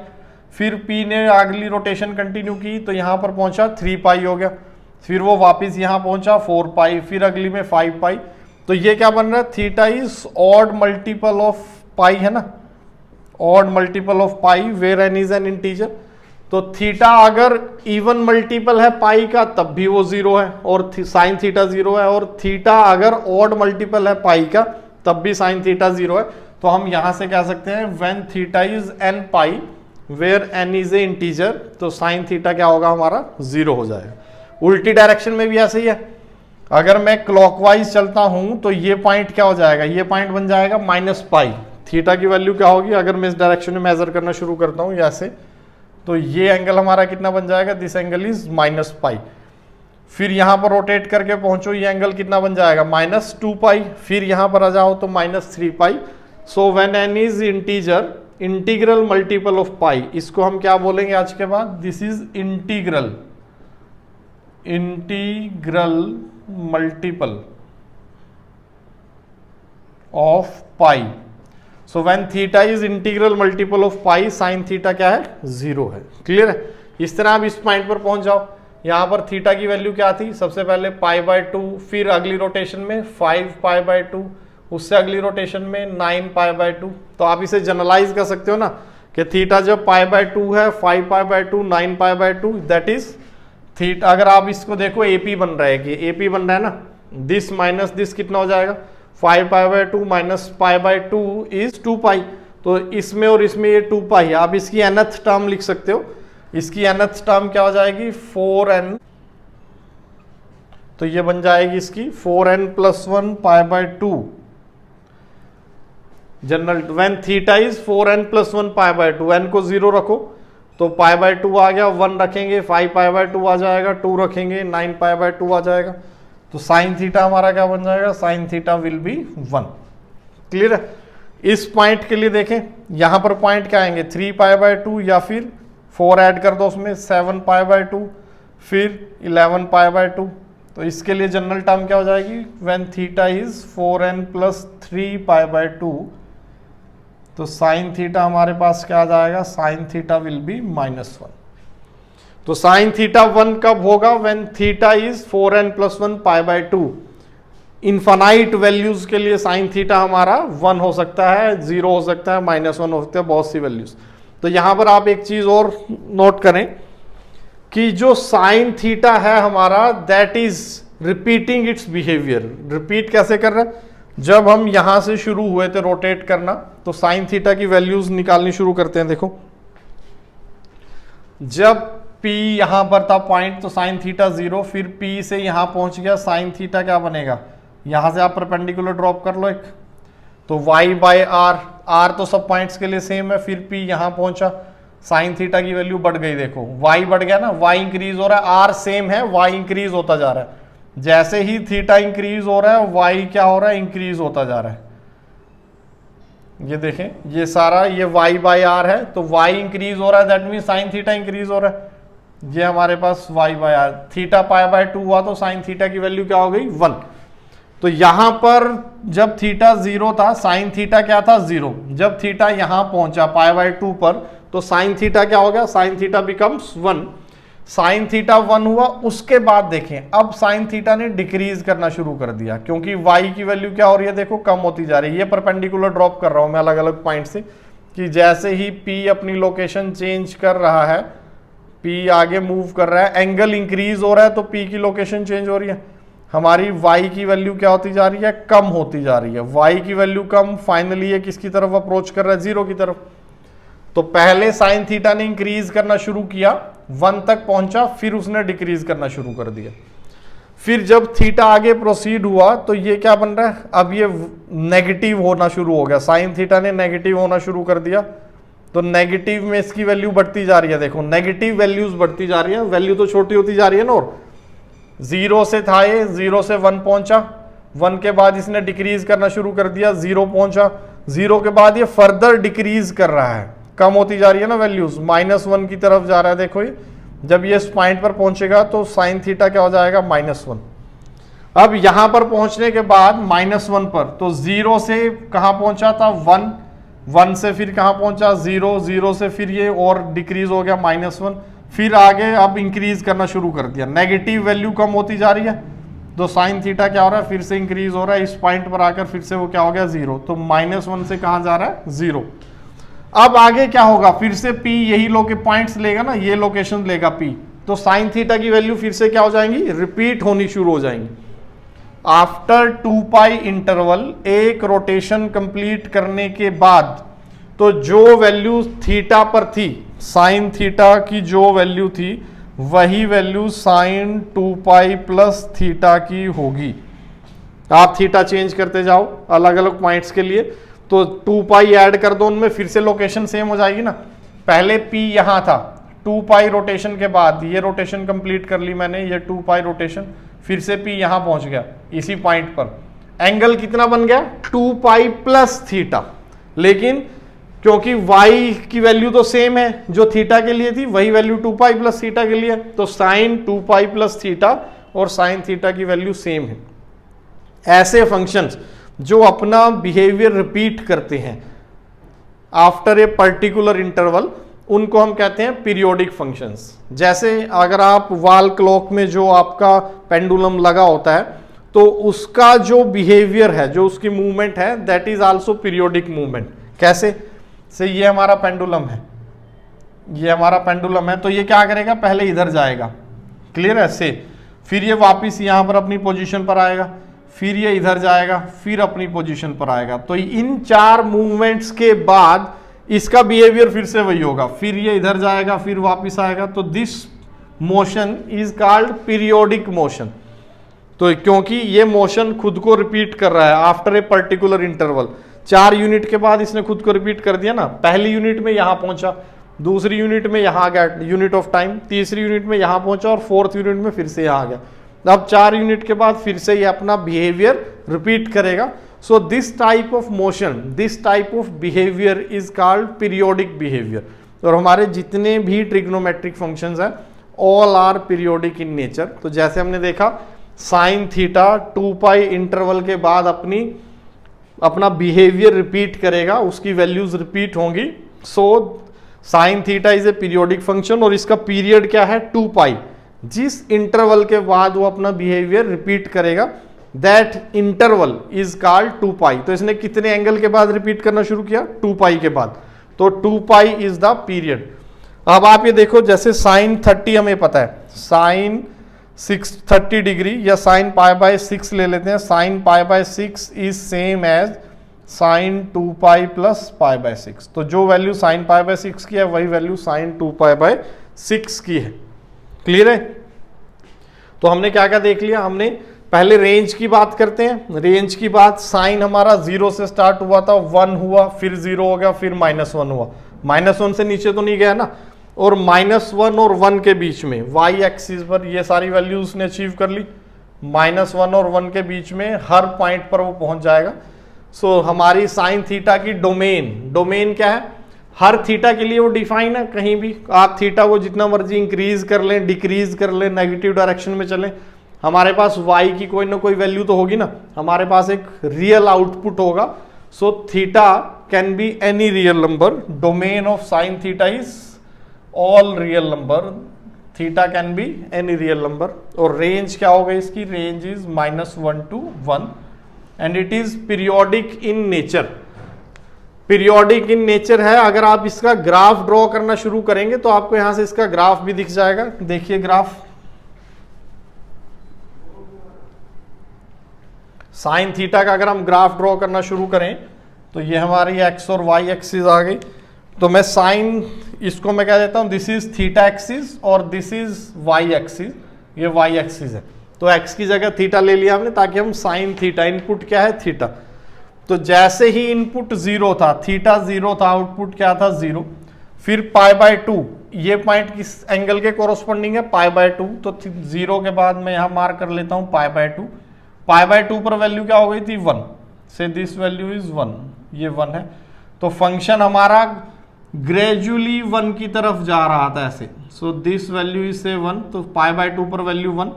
फिर P ने अगली रोटेशन कंटिन्यू की तो यहां पर पहुंचा 3 पाई हो गया, फिर वो वापिस यहां पहुंचा 4 पाई, फिर अगली में 5 पाई। तो ये क्या बन रहा है, theta is odd multiple of pi, है ना, odd multiple of pi where n is an integer. तो थीटा अगर इवन मल्टीपल है पाई का तब भी वो 0 है और साइन थीटा 0 है, और थीटा अगर ऑड मल्टीपल है पाई का तब भी साइन थीटा 0 है। तो हम यहां से कह सकते हैं when theta is n pi where n is a integer, तो साइन थीटा क्या होगा हमारा 0 हो जाएगा। उल्टी डायरेक्शन में भी ऐसे ही है, अगर मैं क्लॉकवाइज चलता हूं तो ये पॉइंट क्या हो जाएगा, ये पॉइंट बन जाएगा माइनस पाई। थीटा की वैल्यू क्या होगी, अगर मैं इस डायरेक्शन में मेजर करना शुरू करता हूं ऐसे, तो ये एंगल हमारा कितना बन जाएगा, this angle is minus pi. फिर यहां पर रोटेट करके पहुंचो, ये एंगल कितना बन जाएगा माइनस 2 पाई, फिर यहां पर आ जाओ तो minus 3 pi. So when n is integer, integral multiple of pi, इसको हम क्या बोलेंगे आज के बाद, this is integral multiple of pi. So when theta is integral multiple of pi, sine theta क्या है 0 है। क्लियर है। इस तरह आप इस पॉइंट पर पहुंच जाओ, यहां पर थीटा की वैल्यू क्या थी, सबसे पहले π/2, फिर अगली रोटेशन में 5 π/2, उससे अगली रोटेशन में 9 π/2। तो आप इसे जनरलाइज कर सकते हो ना कि थीटा जब π/2 है, 5 π/2, 9 π/2, दैट इज थीटा। अगर आप इसको देखो AP बन रहा है, कि AP बन रहा है ना, दिस माइनस दिस कितना हो जाएगा 5 π/2 माइनस π/2 इज 2 पाई। तो इसमें और इसमें ये 2 पाई है, आप इसकी nth टर्म लिख सकते हो, इसकी nth टर्म क्या हो जाएगी 4n, तो ये बन जाएगी इसकी 4n + 1 π/2 general. When theta is 4n + 1 π/2, n को 0 रखो तो π/2 आ गया, 1 रखेंगे 5 π/2 आ जाएगा, 2 रखेंगे 9 π/2 आ जाएगा। तो साइन थीटा हमारा क्या बन जाएगा, sign theta will be 1। Clear है। इस पॉइंट के लिए देखें, यहां पर पॉइंट क्या आएंगे 3 π/2 या फिर 4 ऐड कर दो उसमें 7 π/2, फिर 11 π/2। तो इसके लिए जनरल टर्म क्या हो जाएगी, व्हेन थीटा इज 4n + 3 π/2, तो साइन थीटा हमारे पास क्या आ जाएगा, साइन थीटा विल बी -1। तो साइन थीटा 1 कब होगा, when theta is 4n + 1 π/2। Infinite values के लिए साइन थीटा हमारा 1 हो सकता है, 0 हो सकता है, -1 हो सकता है, बहुत सी वैल्यूज। तो यहां पर आप एक चीज और नोट करें कि जो साइन थीटा है हमारा, that is repeating it's behaviour. Repeat कैसे कर रहे हैं, जब हम यहां से शुरू हुए थे रोटेट करना, तो साइन थीटा की वैल्यूज निकालनी शुरू करते हैं। देखो जब P यहां पर था पॉइंट, तो साइन थीटा 0, फिर P से यहां पहुंच गया, साइन थीटा क्या बनेगा, यहां से आप परपेंडिकुलर ड्रॉप कर लो एक, तो y/r, r तो सब पॉइंट्स के लिए सेम है, फिर P यहां पहुंचा, साइन थीटा की वैल्यू बढ़ गई। देखो y बढ़ गया ना, y इंक्रीज हो रहा है, r सेम है, y इंक्रीज होता जा रहा है। जैसे ही थीटा इंक्रीज हो रहा है, y क्या हो रहा है, इंक्रीज होता जा रहा है। ये देखें, ये सारा ये y/r है, तो y इंक्रीज हो रहा है, that mean sine theta increase हो रहा है। ये हमारे पास y/r, थीटा π/2 हुआ तो साइन थीटा की वैल्यू क्या हो गई 1। तो यहां पर जब थीटा 0 था, साइन थीटा क्या था 0। जब थीटा यहां पहुंचा π/2 पर, तो साइन थीटा क्या हो गया, sine theta becomes 1। Sine theta 1 हुआ, उसके बाद देखें अब साइन थीटा ने डिक्रीज करना शुरू कर दिया, क्योंकि y की वैल्यू क्या हो रही है, देखो कम होती जा रही है। ये परपेंडिकुलर ड्रॉप कर रहा हूं मैं अलग अलग पॉइंट से, कि जैसे ही p अपनी लोकेशन चेंज कर रहा है, p आगे मूव कर रहा है, एंगल इंक्रीज हो रहा है, तो p की लोकेशन चेंज हो रही है। हमारी y की वैल्यू क्या होती जा रही है, कम होती जा रही है। y की वैल्यू कम, फाइनली ये किसकी तरफ अप्रोच कर रहा है, 0 की तरफ। तो पहले साइन थीटा ने इंक्रीज करना शुरू किया, 1 तक पहुंचा, फिर उसने डिक्रीज करना शुरू कर दिया। फिर जब थीटा आगे प्रोसीड हुआ तो ये क्या बन रहा है, अब ये नेगेटिव होना शुरू हो गया, साइन थीटा ने नेगेटिव होना शुरू कर दिया। तो नेगेटिव में इसकी वैल्यू बढ़ती जा रही है, देखो नेगेटिव वैल्यूज बढ़ती जा रही है, वैल्यू तो छोटी होती जा रही है ना। और 0 से था ये, 0 से 1 पहुंचा, 1 के बाद इसने डिक्रीज करना शुरू कर दिया, 0 पहुंचा, 0 के बाद ये फर्दर डिक्रीज कर रहा है, कम होती जा रही है ना वैल्यूज, -1 की तरफ जा रहा है। देखो ये जब ये इस पॉइंट पर पहुंचेगा तो साइन थीटा क्या हो जाएगा, -1। अब यहां पर पहुंचने के बाद -1 पर, तो 0 से कहां पहुंचा था, 1 से फिर कहां पहुंचा, 0 से फिर ये और डिक्रीज हो गया -1, फिर आगे अब इंक्रीज करना शुरू कर दिया, नेगेटिव वैल्यू कम होती जा रही है, तो साइन थीटा क्या हो रहा है, फिर से इंक्रीज हो रहा है, इस पॉइंट पर आकर फिर से वो क्या हो गया, 0। तो -1 से कहां जा रहा है, 0। अब आगे क्या होगा, फिर से p यही पॉइंट्स लेगा ना, ये लोकेशन लेगा p, तो साइन थीटा की वैल्यू फिर से क्या हो जाएंगी, रिपीट होनी शुरू हो जाएंगी। आफ्टर 2 पाई इंटरवल, एक रोटेशन कंप्लीट करने के बाद, तो जो वैल्यू थीटा पर थी, साइन थीटा की जो वैल्यू थी, वही value sine 2 pi plus theta की होगी। आप थीटा चेंज करते जाओ अलग अलग पॉइंट्स के लिए, तो 2 पाई ऐड कर दो उनमें, फिर से लोकेशन सेम हो जाएगी ना। पहले p यहां था, 2 पाई रोटेशन के बाद ये रोटेशन कंप्लीट कर ली मैंने, ये 2 पाई रोटेशन, फिर से p यहां पहुंच गया इसी पॉइंट पर, एंगल कितना बन गया, 2 पाई प्लस थीटा। लेकिन क्योंकि y की वैल्यू तो सेम है जो थीटा के लिए थी, वही वैल्यू 2 पाई प्लस थीटा के लिए, तो साइन 2 पाई प्लस थीटा और साइन थीटा की वैल्यू सेम है। ऐसे फंक्शंस जो अपना बिहेवियर रिपीट करते हैं आफ्टर ए पर्टिकुलर इंटरवल, उनको हम कहते हैं पीरियोडिक फंक्शंस। जैसे अगर आप वॉल क्लॉक में जो आपका पेंडुलम लगा होता है, तो उसका जो बिहेवियर है, जो उसकी मूवमेंट है, that is also periodic movement. कैसे से, ये हमारा पेंडुलम है, ये हमारा पेंडुलम है, तो ये क्या करेगा, पहले इधर जाएगा, क्लियर है से, फिर ये वापिस यहां पर अपनी पोजीशन पर आएगा, फिर ये इधर जाएगा, फिर अपनी पोजीशन पर आएगा। तो इन 4 मूवमेंट्स के बाद इसका बिहेवियर फिर से वही होगा, फिर ये इधर जाएगा, फिर वापस आएगा। तो this motion is called periodic motion. तो क्योंकि ये मोशन खुद को रिपीट कर रहा है after a particular interval, 4 unit के बाद इसने खुद को रिपीट कर दिया ना। पहली यूनिट में यहां पहुंचा, दूसरी यूनिट में यहां गया, यूनिट ऑफ टाइम, तीसरी यूनिट में यहां पहुंचा, और 4th यूनिट में फिर से यहां आ गया। अब 4 यूनिट के बाद फिर से ये अपना बिहेवियर रिपीट करेगा। So this type of motion, this type of behaviour is called periodic behaviour. और हमारे जितने भी ट्रिग्नोमेट्रिक फंक्शंस हैं, all are periodic in nature. तो जैसे हमने देखा, साइन थीटा 2 पाई इंटरवल के बाद अपना बिहेवियर रिपीट करेगा, उसकी वैल्यूज रिपीट होंगी। So sine theta is A periodic function, और इसका पीरियड क्या है, 2 पाई। जिस इंटरवल के बाद वो अपना बिहेवियर रिपीट करेगा, that interval is called 2 pi. तो इसने कितने एंगल के बाद रिपीट करना शुरू किया, 2 पाई के बाद, तो 2 पाई इज द पीरियड। अब आप ये देखो, जैसे साइन 30 हमें पता है, साइन 30 डिग्री या साइन पाई बाय 6 ले लेते हैं। Sine pi by 6 is same as sine 2 pi plus pi by 6। तो जो वैल्यू साइन पाई बाय 6 की है, वही वैल्यू साइन 2 पाई बाय 6 की है। क्लियर है? तो हमने क्या क्या देख लिया, हमने पहले रेंज की बात करते हैं। रेंज की बात, साइन हमारा 0 से स्टार्ट हुआ था, 1 हुआ, फिर 0 हो गया, फिर -1 हुआ। -1 से नीचे तो नहीं गया ना, और -1 और 1 के बीच में y एक्सिस पर ये सारी वैल्यूज ने अचीव कर ली। -1 और 1 के बीच में हर पॉइंट पर वो पहुंच जाएगा। सो हमारी साइन थीटा की डोमेन क्या है, हर थीटा के लिए वो डिफाइन है। कहीं भी आप थीटा को जितना मर्जी इंक्रीज कर लें, डिक्रीज कर लें, नेगेटिव डायरेक्शन में चलें, हमारे पास y की कोई ना कोई वैल्यू तो होगी ना, हमारे पास एक रियल आउटपुट होगा। So theta can be any real number. Domain of sine theta is all real number. Theta can be any real number. और रेंज क्या हो गई इसकी, range is -1 to 1 and it is periodic in nature. Periodic in nature है। अगर आप इसका graph draw करना शुरू करेंगे तो आपको यहां से इसका ग्राफ भी दिख जाएगा। देखिए ग्राफ, साइन थीटा का अगर हम ग्राफ ड्रॉ करना शुरू करें तो ये हमारी एक्स और वाई एक्सिस आ गई। तो मैं साइन, इसको मैं कह देता हूं दिस इज थीटा एक्सिस और दिस इज वाई एक्सिस, ये वाई एक्सिस है। तो एक्स की जगह थीटा ले लिया हमने ताकि हम साइन थीटा, इनपुट क्या है थीटा। तो जैसे ही इनपुट 0 था, थीटा 0 था, आउटपुट क्या था 0। फिर π/2, ये पॉइंट किस एंगल के कोरोस्पोंडिंग है, π/2। तो 0 के बाद मैं यहां मार्क कर लेता हूं π/2। π/2 पर वैल्यू क्या हो गई थी 1, से दिस वैल्यू इज 1, ये 1 है। तो फंक्शन हमारा ग्रेजुअली 1 की तरफ जा रहा था ऐसे। सो दिस वैल्यू इज से 1, तो π/2 पर वैल्यू 1।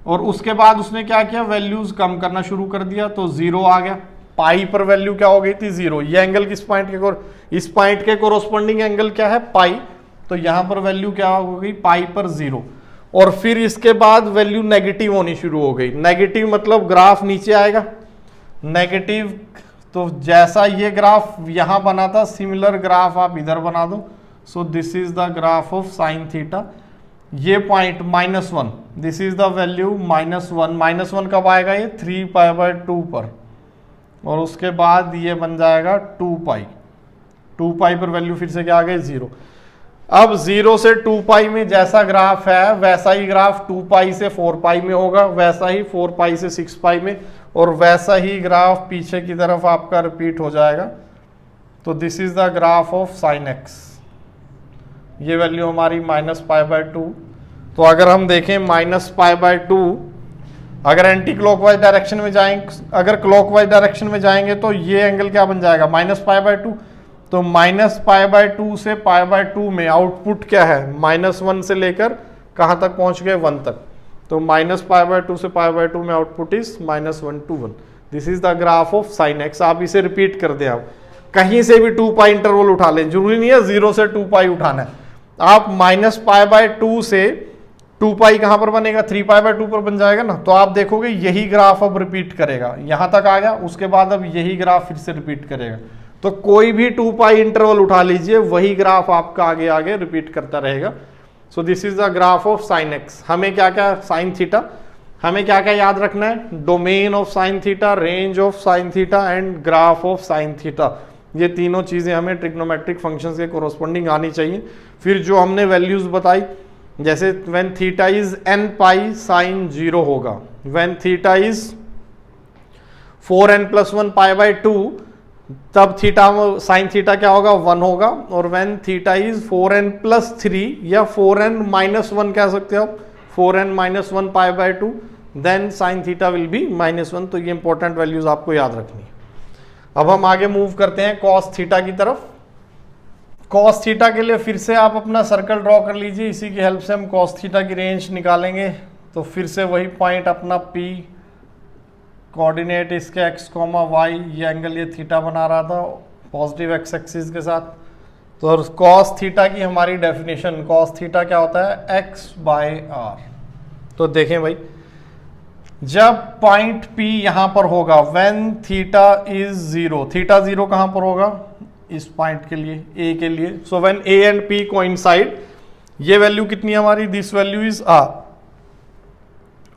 और उसके बाद उसने क्या किया, वैल्यूज कम करना शुरू कर दिया, तो 0 आ गया। पाई पर वैल्यू क्या हो गई थी 0। ये एंगल किस पॉइंट के, इस पॉइंट के कोरोस्पोंडिंग एंगल क्या है पाई। तो यहां पर वैल्यू क्या हो गई, पाई पर 0। और फिर इसके बाद वैल्यू नेगेटिव होनी शुरू हो गई। नेगेटिव मतलब ग्राफ नीचे आएगा, नेगेटिव। तो जैसा ये ग्राफ यहां बना था, सिमिलर ग्राफ आप इधर बना दो। So this is the graph of sine theta. ये point -1, this is the value -1। -1 कब आएगा, ये 3π/2 पर। और उसके बाद ये बन जाएगा 2π। 2π पर वैल्यू फिर से क्या आ गई 0। अब 0 से 2π में जैसा ग्राफ है वैसा ही ग्राफ 2π से 4π में होगा, वैसा ही 4π से 6π में, और वैसा ही ग्राफ पीछे की तरफ आपका रिपीट हो जाएगा। तो this is the graph of sine x. ये वैल्यू हमारी -π/2। तो अगर हम देखें -π/2, अगर एंटी क्लॉकवाइज डायरेक्शन में जाएंगे, अगर क्लॉकवाइज डायरेक्शन में जाएंगे तो ये एंगल क्या बन जाएगा -π/2। तो -π/2 से π/2 में आउटपुट क्या है, -1 से लेकर कहां तक पहुंच गए 1 तक। तो -π/2 से π/2 में output is -1 to 1। This is the graph of sine x. आप इसे रिपीट कर दें, आप कहीं से भी 2π इंटरवल उठा लें, जरूरी नहीं है 0 से 2π उठाना है। आप -π/2 से 2π कहां पर बनेगा, 3π/2 पर बन जाएगा ना। तो आप देखोगे यही ग्राफ अब रिपीट करेगा, यहां तक आ गया, उसके बाद अब यही ग्राफ फिर से रिपीट करेगा। तो कोई भी 2π इंटरवल उठा लीजिए, वही ग्राफ आपका आगे आगे रिपीट करता रहेगा। सो this is the graph of sine x. हमें क्या क्या, साइन थीटा, हमें क्या क्या याद रखना है, domain of sine theta, range of sine theta and graph of sine theta. ये तीनों चीजें हमें ट्रिग्नोमेट्रिक फंक्शंस के कोरोस्पोंडिंग आनी चाहिए। फिर जो हमने वैल्यूज बताई, जैसे when theta is nπ sign 0 होगा, व्हेन थीटा इज 4n+1 π/2 तब थीटा साइन थीटा क्या होगा 1 होगा। और व्हेन थीटा इज 4n+3 या 4n-1 कह सकते हो आप, 4n-1 π/2 then sine theta will be -1। तो ये इंपॉर्टेंट वैल्यूज आपको याद रखनी है। अब हम आगे मूव करते हैं कॉस थीटा की तरफ। कॉस थीटा के लिए फिर से आप अपना सर्कल ड्रॉ कर लीजिए, इसी की हेल्प से हम कॉस थीटा की रेंज निकालेंगे। तो फिर से वही पॉइंट अपना P, कोऑर्डिनेट इसके x, y, ये एंगल ये थीटा बना रहा था पॉजिटिव x एक्सिस के साथ। तो कॉस थीटा की हमारी डेफिनेशन, कॉस थीटा क्या होता है x/r। तो देखें भाई, जब पॉइंट P यहां पर होगा, व्हेन थीटा इज 0, थीटा 0 कहां पर होगा, इस पॉइंट के लिए, A के लिए। So when A and P coincide, ये वैल्यू कितनी हमारी, दिस वैल्यू इज r।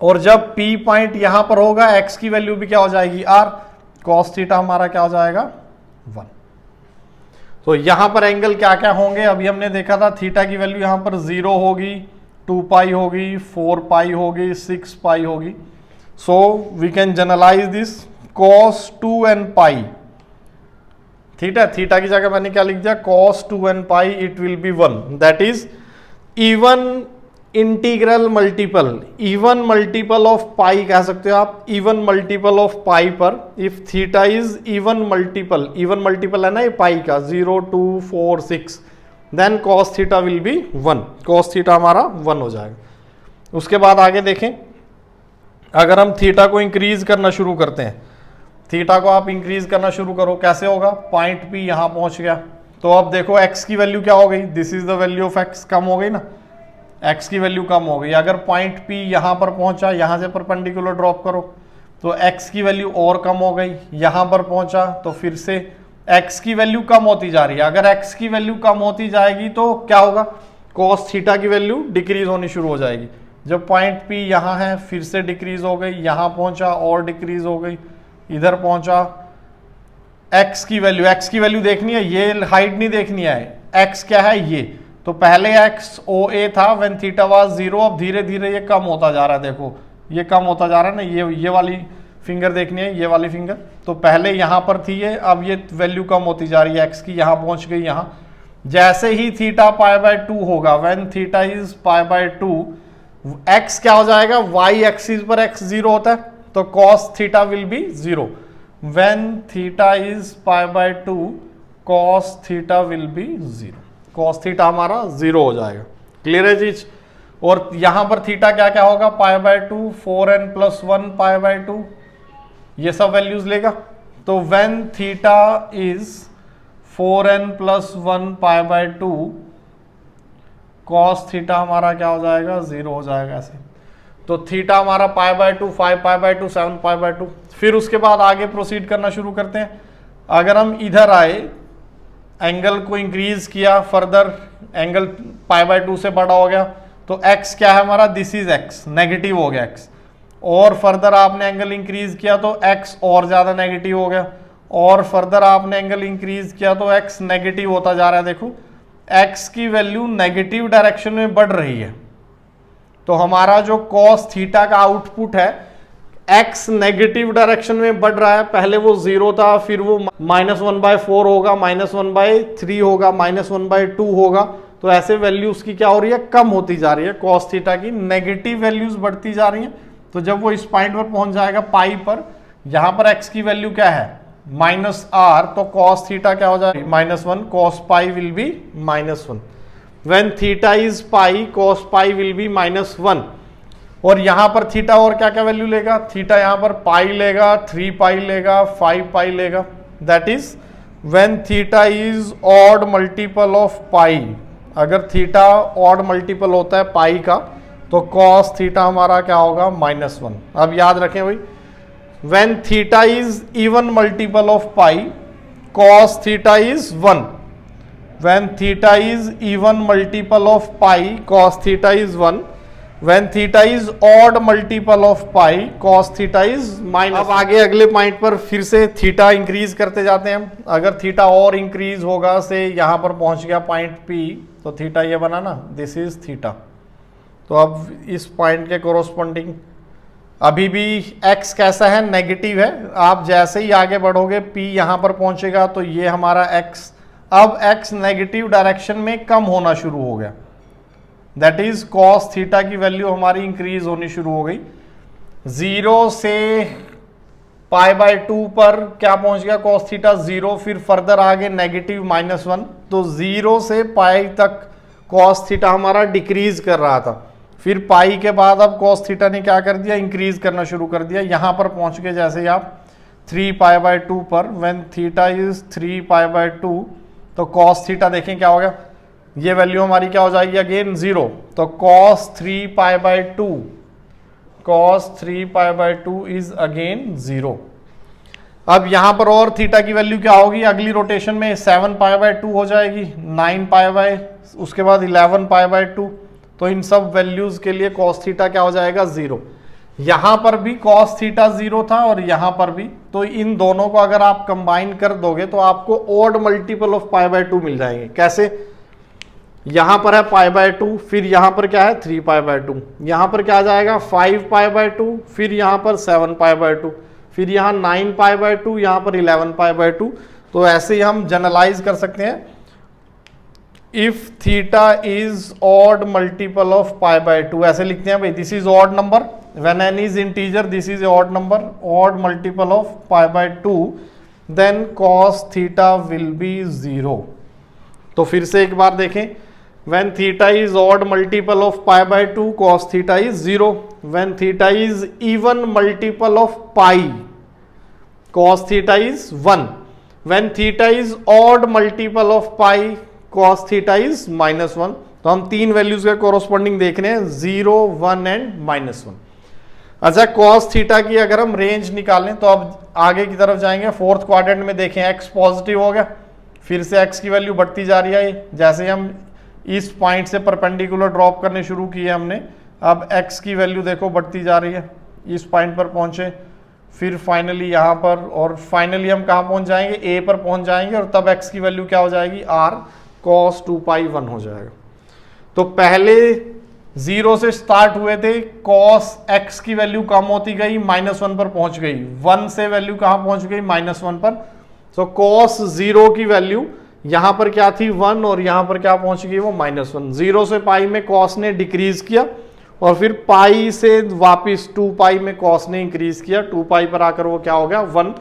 और जब P पॉइंट यहां पर होगा, x की वैल्यू भी क्या हो जाएगी r, cos थीटा हमारा क्या हो जाएगा 1। तो यहां पर एंगल क्या क्या होंगे, अभी हमने देखा था थीटा की वैल्यू यहां पर 0 होगी, 2π होगी, 4π होगी, 6π होगी। So we can generalize this cos 2nπ। Theta, theta की जगह मैंने क्या लिख दिया, cos 2nπ it will be 1। That is even integral multiple, even multiple of pi कह सकते हो आप, इवन मल्टीपल ऑफ पाई पर। If theta is even multiple है ना ये पाई का, 0, 2, 4, 6, then cos theta will be 1। cos theta हमारा 1 हो जाएगा। उसके बाद आगे देखें, अगर हम थीटा को इंक्रीज करना शुरू करते हैं, थीटा को आप इंक्रीज करना शुरू करो, कैसे होगा, पॉइंट P यहां पहुंच गया। तो अब देखो x की वैल्यू क्या हो गई, this is the value of x, कम हो गई ना। x की वैल्यू कम हो गई। अगर पॉइंट P यहां पर पहुंचा, यहां से परपेंडिकुलर ड्रॉप करो तो x की वैल्यू और कम हो गई, यहां पर पहुंचा तो फिर से x की वैल्यू कम होती जा रही है। अगर x की वैल्यू कम होती जाएगी तो क्या होगा, cos थीटा की वैल्यू डिक्रीज होनी शुरू हो जाएगी। जब पॉइंट P यहां है फिर से डिक्रीज हो गई, यहां पहुंचा और डिक्रीज हो गई, इधर पहुंचा, x की वैल्यू देखनी है, ये हाइट नहीं देखनी है, x क्या है ये, तो पहले x OA था व्हेन थीटा वाज 0, अब धीरे धीरे ये कम होता जा रहा है, देखो ये कम होता जा रहा है ना, ये वाली फिंगर देखनी है, ये वाली फिंगर, तो पहले यहां पर थी ये, अब ये वैल्यू कम होती जा रही है x की, यहां पहुंच गई यहां। जैसे ही थीटा π/2 होगा, व्हेन थीटा इज π/2, x क्या हो जाएगा, y एक्सिस पर x 0 होता है तो cos theta will be 0, when theta is π/2 cos theta will be 0, cos theta हमारा 0 हो जाएगा। क्लियर है चीज। और यहां पर थीटा क्या क्या होगा, π/2 4n+1 π/2, ये सब वैल्यूज लेगा। तो when theta is 4n+1 π/2 cos theta हमारा क्या हो जाएगा, 0 हो जाएगा ऐसे। तो थीटा हमारा π/2 5 π/2 7 π/2। फिर उसके बाद आगे प्रोसीड करना शुरू करते हैं। अगर हम इधर आए, एंगल को इंक्रीज किया, फर्दर एंगल π/2 से बड़ा हो गया, तो x क्या है हमारा, दिस इज x, नेगेटिव हो गया x। और फर्दर आपने एंगल इंक्रीज किया तो x और ज्यादा नेगेटिव हो गया, और फर्दर आपने एंगल इंक्रीज किया तो x नेगेटिव होता जा रहा है। देखो x की वैल्यू नेगेटिव डायरेक्शन में बढ़ रही है, तो हमारा जो cos थीटा का आउटपुट है x नेगेटिव डायरेक्शन में बढ़ रहा है। पहले वो 0 था, फिर वो -1/4 होगा, -1/3 होगा, -1/2 होगा, तो ऐसे वैल्यूज की क्या हो रही है, कम होती जा रही है। cos थीटा की नेगेटिव वैल्यूज बढ़ती जा रही हैं। तो जब वो इस पॉइंट पर पहुंच जाएगा पाई पर, यहां पर x की वैल्यू क्या है, -r, तो cos थीटा क्या हो जाएगा, -1, cos pi will be -1। When theta is pi, cos pi will be -1। और यहां पर थीटा और क्या क्या वैल्यू लेगा, थीटा यहां पर पाई लेगा, 3 पाई लेगा, 5 पाई लेगा। That is when theta is odd multiple of pi, अगर थीटा ऑड मल्टीपल होता है पाई का तो cos थीटा हमारा क्या होगा, -1। अब याद रखें भाई, when theta is even multiple of pi, cos theta is 1। When theta is even multiple of pi, cos theta is 1। When theta is odd multiple of pi, cos theta is -। अब आगे अगले पॉइंट पर फिर से theta increase करते जाते हैं हम। अगर थीटा और इंक्रीज होगा, से यहां पर पहुंच गया पॉइंट P, तो थीटा ये बना ना, दिस इज थीटा। तो अब इस पॉइंट के कोरोस्पोंडिंग अभी भी x कैसा है, नेगेटिव है। आप जैसे ही आगे बढ़ोगे P यहां पर पहुंचेगा तो ये हमारा x, अब x नेगेटिव डायरेक्शन में कम होना शुरू हो गया। दैट इज cos थीटा की वैल्यू हमारी इंक्रीज होनी शुरू हो गई। 0 से π/2 पर क्या पहुंच गया, cos थीटा 0, फिर फर्दर आगे नेगेटिव -1, तो 0 से पाई तक cos थीटा हमारा डिक्रीज कर रहा था। फिर पाई के बाद अब cos थीटा ने क्या कर दिया, इंक्रीज करना शुरू कर दिया। यहां पर पहुंच गए जैसे ही आप 3 π/2 पर, व्हेन थीटा इज 3 π/2, तो cos थीटा देखें क्या हो गया, ये वैल्यू हमारी क्या हो जाएगी, अगेन 0, तो cos 3 π/2, cos 3 π/2 इज अगेन 0। अब यहां पर और थीटा की वैल्यू क्या होगी, अगली रोटेशन में 7 π/2 हो जाएगी, 9 π/, उसके बाद 11 π/2, तो इन सब वैल्यूज के लिए cos थीटा क्या हो जाएगा, 0। यहां पर भी cos थीटा 0 था और यहां पर भी, तो इन दोनों को अगर आप कंबाइन कर दोगे तो आपको ऑड मल्टीपल ऑफ π/2 मिल जाएंगे। कैसे, यहां पर है π/2, फिर यहां पर क्या है 3 π/2, यहां पर क्या आ जाएगा 5 π/2, फिर यहां पर 7 π/2, फिर यहां 9 π/2, यहां पर 11 π/2। तो ऐसे ही हम जनरलाइज कर सकते हैं, if theta is odd multiple of π/2, ऐसे लिखते हैं भाई, this is odd number, when n is integer, this is odd number, odd multiple of π/2, then cos theta will be 0। तो फिर से एक बार देखें, when theta is odd multiple of π/2, cos theta is 0. When theta is even multiple of pi, cos theta is 1. When theta is odd multiple of pi, cos theta is -1. तो हम 3 values के corresponding देख रहे हैं, 0, 1 and -1। अच्छा, cos theta की अगर हम रेंज निकालें तो अब आगे की तरफ जाएंगे, फोर्थ क्वाड्रेंट में देखें x पॉजिटिव हो गया, फिर से x की वैल्यू बढ़ती जा रही है। जैसे हम इस पॉइंट से परपेंडिकुलर ड्रॉप करने शुरू किए हमने, अब x की वैल्यू देखो बढ़ती जा रही है, इस पॉइंट पर पहुंचे, फिर फाइनली यहाँ पर, और फाइनली हम कहाँ पहुंच जाएंगे, a पर पहुंच जाएंगे, और तब x की वैल्यू क्या हो जाएगी, r cos 2π1 हो जाएगा। तो पहले 0 से स्टार्ट हुए थे, cos x की वैल्यू कम होती गई, -1 पर पहुंच गई, 1 से वैल्यू कहाँ पहुंच गई, -1 पर। तो cos 0 की वैल्यू यहां पर क्या थी, 1, और यहां पर क्या पहुंच गई, वो -1। 0 से पाई में cos ने डिक्रीज किया, और फिर पाई से वापिस 2π में cos ने इंक्रीज किया, 2π पर आकर वो क्या हो गया, 1।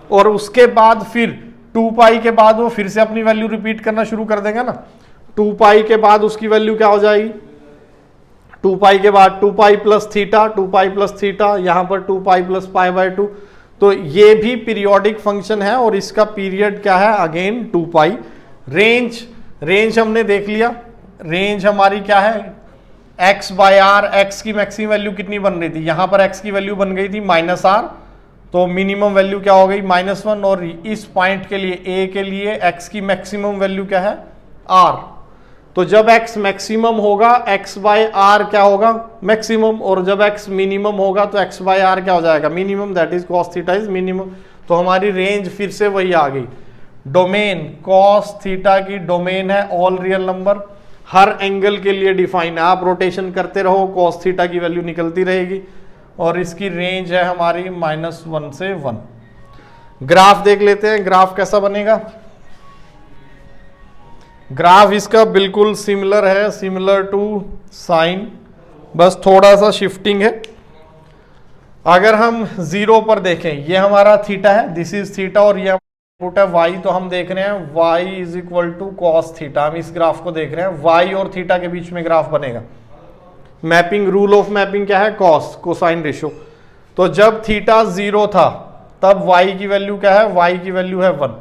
और उसके बाद फिर 2π के बाद वो फिर से अपनी वैल्यू रिपीट करना शुरू कर देगा ना, 2π के बाद उसकी वैल्यू क्या हो जाएगी, 2π के बाद 2π प्लस थीटा, 2π प्लस थीटा, यहां पर 2π प्लस π/2। तो ये भी पीरियोडिक फंक्शन है, और इसका पीरियड क्या है, अगेन 2π। रेंज हमने देख लिया, रेंज हमारी क्या है, x/r, x की मैक्सिमम वैल्यू कितनी बन रही थी, यहां पर x की वैल्यू बन गई थी -r, तो मिनिमम वैल्यू क्या हो गई, -1, और इस पॉइंट के लिए a के लिए x की मैक्सिमम वैल्यू क्या है, r। तो जब x मैक्सिमम होगा, x/r क्या होगा, मैक्सिमम, और जब x मिनिमम होगा तो x/r क्या हो जाएगा, minimum, that is cos theta is minimum. तो हमारी रेंज फिर से वही आ गई। डोमेन, cos थीटा की डोमेन है ऑल रियल नंबर, हर एंगल के लिए डिफाइन है, आप रोटेशन करते रहो, cos थीटा की वैल्यू निकलती रहेगी, और इसकी रेंज है हमारी -1 से 1। ग्राफ देख लेते हैं, ग्राफ कैसा बनेगा। ग्राफ इसका बिल्कुल सिमिलर है, सिमिलर टू साइन, बस थोड़ा सा शिफ्टिंग है। अगर हम 0 पर देखें, ये हमारा थीटा है, दिस इज थीटा, और ये इनपुट है y, तो हम देख रहे हैं y is equal to cos theta. हम इस ग्राफ को देख रहे हैं, y और थीटा के बीच में ग्राफ बनेगा। मैपिंग, रूल ऑफ मैपिंग क्या है, cos, कोसाइन रेशियो। तो जब थीटा 0 था तब y की वैल्यू क्या है, y की वैल्यू है 1,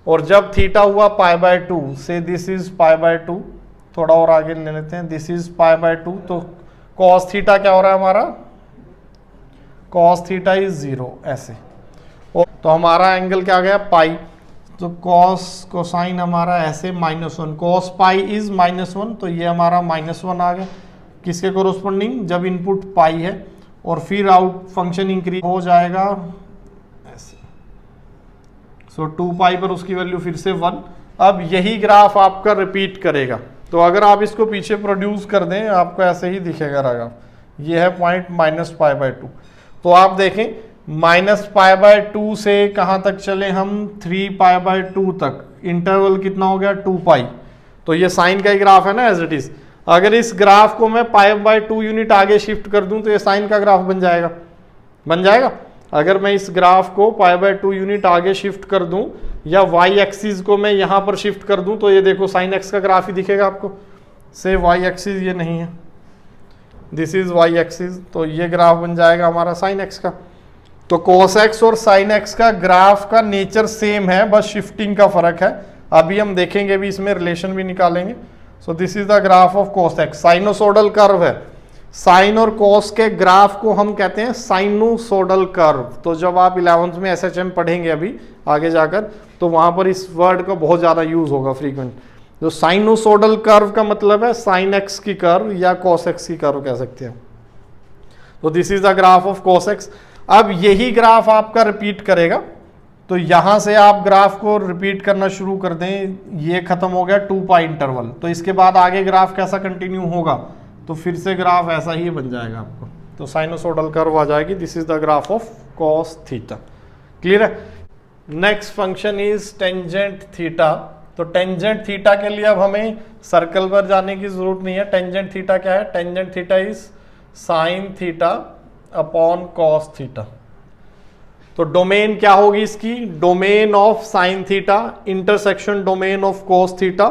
और जब थीटा हुआ π/2 से, दिस इज π/2, थोड़ा और आगे ले लेते हैं, दिस इज π/2, तो cos थीटा क्या हो रहा है हमारा, cos थीटा इज 0, ऐसे। और तो हमारा एंगल क्या आ गया, पाई, तो cos कोसाइन हमारा ऐसे -1, cos पाई इज -1, तो ये हमारा -1 आ गया, किसके कोरोस्पोंडिंग, जब इनपुट पाई है, और फिर आउट फंक्शन इंक्रीज हो जाएगा ऐसे। सो 2π पर उसकी वैल्यू फिर से 1। अब यही ग्राफ आपका रिपीट करेगा, तो अगर आप इसको पीछे प्रोड्यूस कर दें, आपको ऐसे ही दिखेगा ग्राफ। ये है पॉइंट -π/2, तो आप देखें -π/2 से कहाँ तक चले हम, 3π/2 तक, इंटरवल कितना हो गया, 2π। तो ये साइन का ही ग्राफ है ना, एज इट इज। अगर इस ग्राफ को मैं π/2 यूनिट आगे शिफ्ट कर दूं तो ये साइन का ग्राफ बन जाएगा, बन जाएगा। अगर मैं इस ग्राफ को π/2 यूनिट आगे शिफ्ट कर दूं, या y एक्सिस को मैं यहां पर शिफ्ट कर दूं, तो ये देखो साइन x का ग्राफ ही दिखेगा आपको। से y एक्सिस ये नहीं है, दिस इज y एक्सिस, तो ये ग्राफ बन जाएगा हमारा साइन x का। तो cos x और sin x का ग्राफ का नेचर सेम है, बस शिफ्टिंग का फर्क है। अभी हम देखेंगे, अभी इसमें रिलेशन भी निकालेंगे। सो this is the graph of cos x, sinusoidal curve है। साइन और cos के ग्राफ को हम कहते हैं साइनोसोडल कर्व। तो जब आप 11th में SHM पढ़ेंगे अभी आगे जाकर, तो वहां पर इस वर्ड का बहुत ज्यादा यूज होगा फ्रीक्वेंट। जो साइनोसोडल कर्व का मतलब है साइन एक्स की कर्व या cos x की कर्व कह सकते हैं। तो this is the graph of cos x। अब यही ग्राफ आपका रिपीट करेगा, तो यहां से आप ग्राफ को रिपीट करना शुरू कर दें। ये खत्म हो गया 2π इंटरवल, तो इसके बाद आगे ग्राफ कैसा कंटिन्यू होगा, तो फिर से ग्राफ ऐसा ही बन जाएगा आपको, तो साइनोसोडल कर्व आ जाएगी। This is the graph of cos theta. Clear है। Next function is tangent theta. तो टेंजेंट थीटा के लिए अब हमें सर्कल पर जाने की जरूरत नहीं है। टेंजेंट थीटा क्या है, tangent theta is sine theta upon cos theta. तो डोमेन क्या होगी इसकी, domain of sine theta intersection domain of cos theta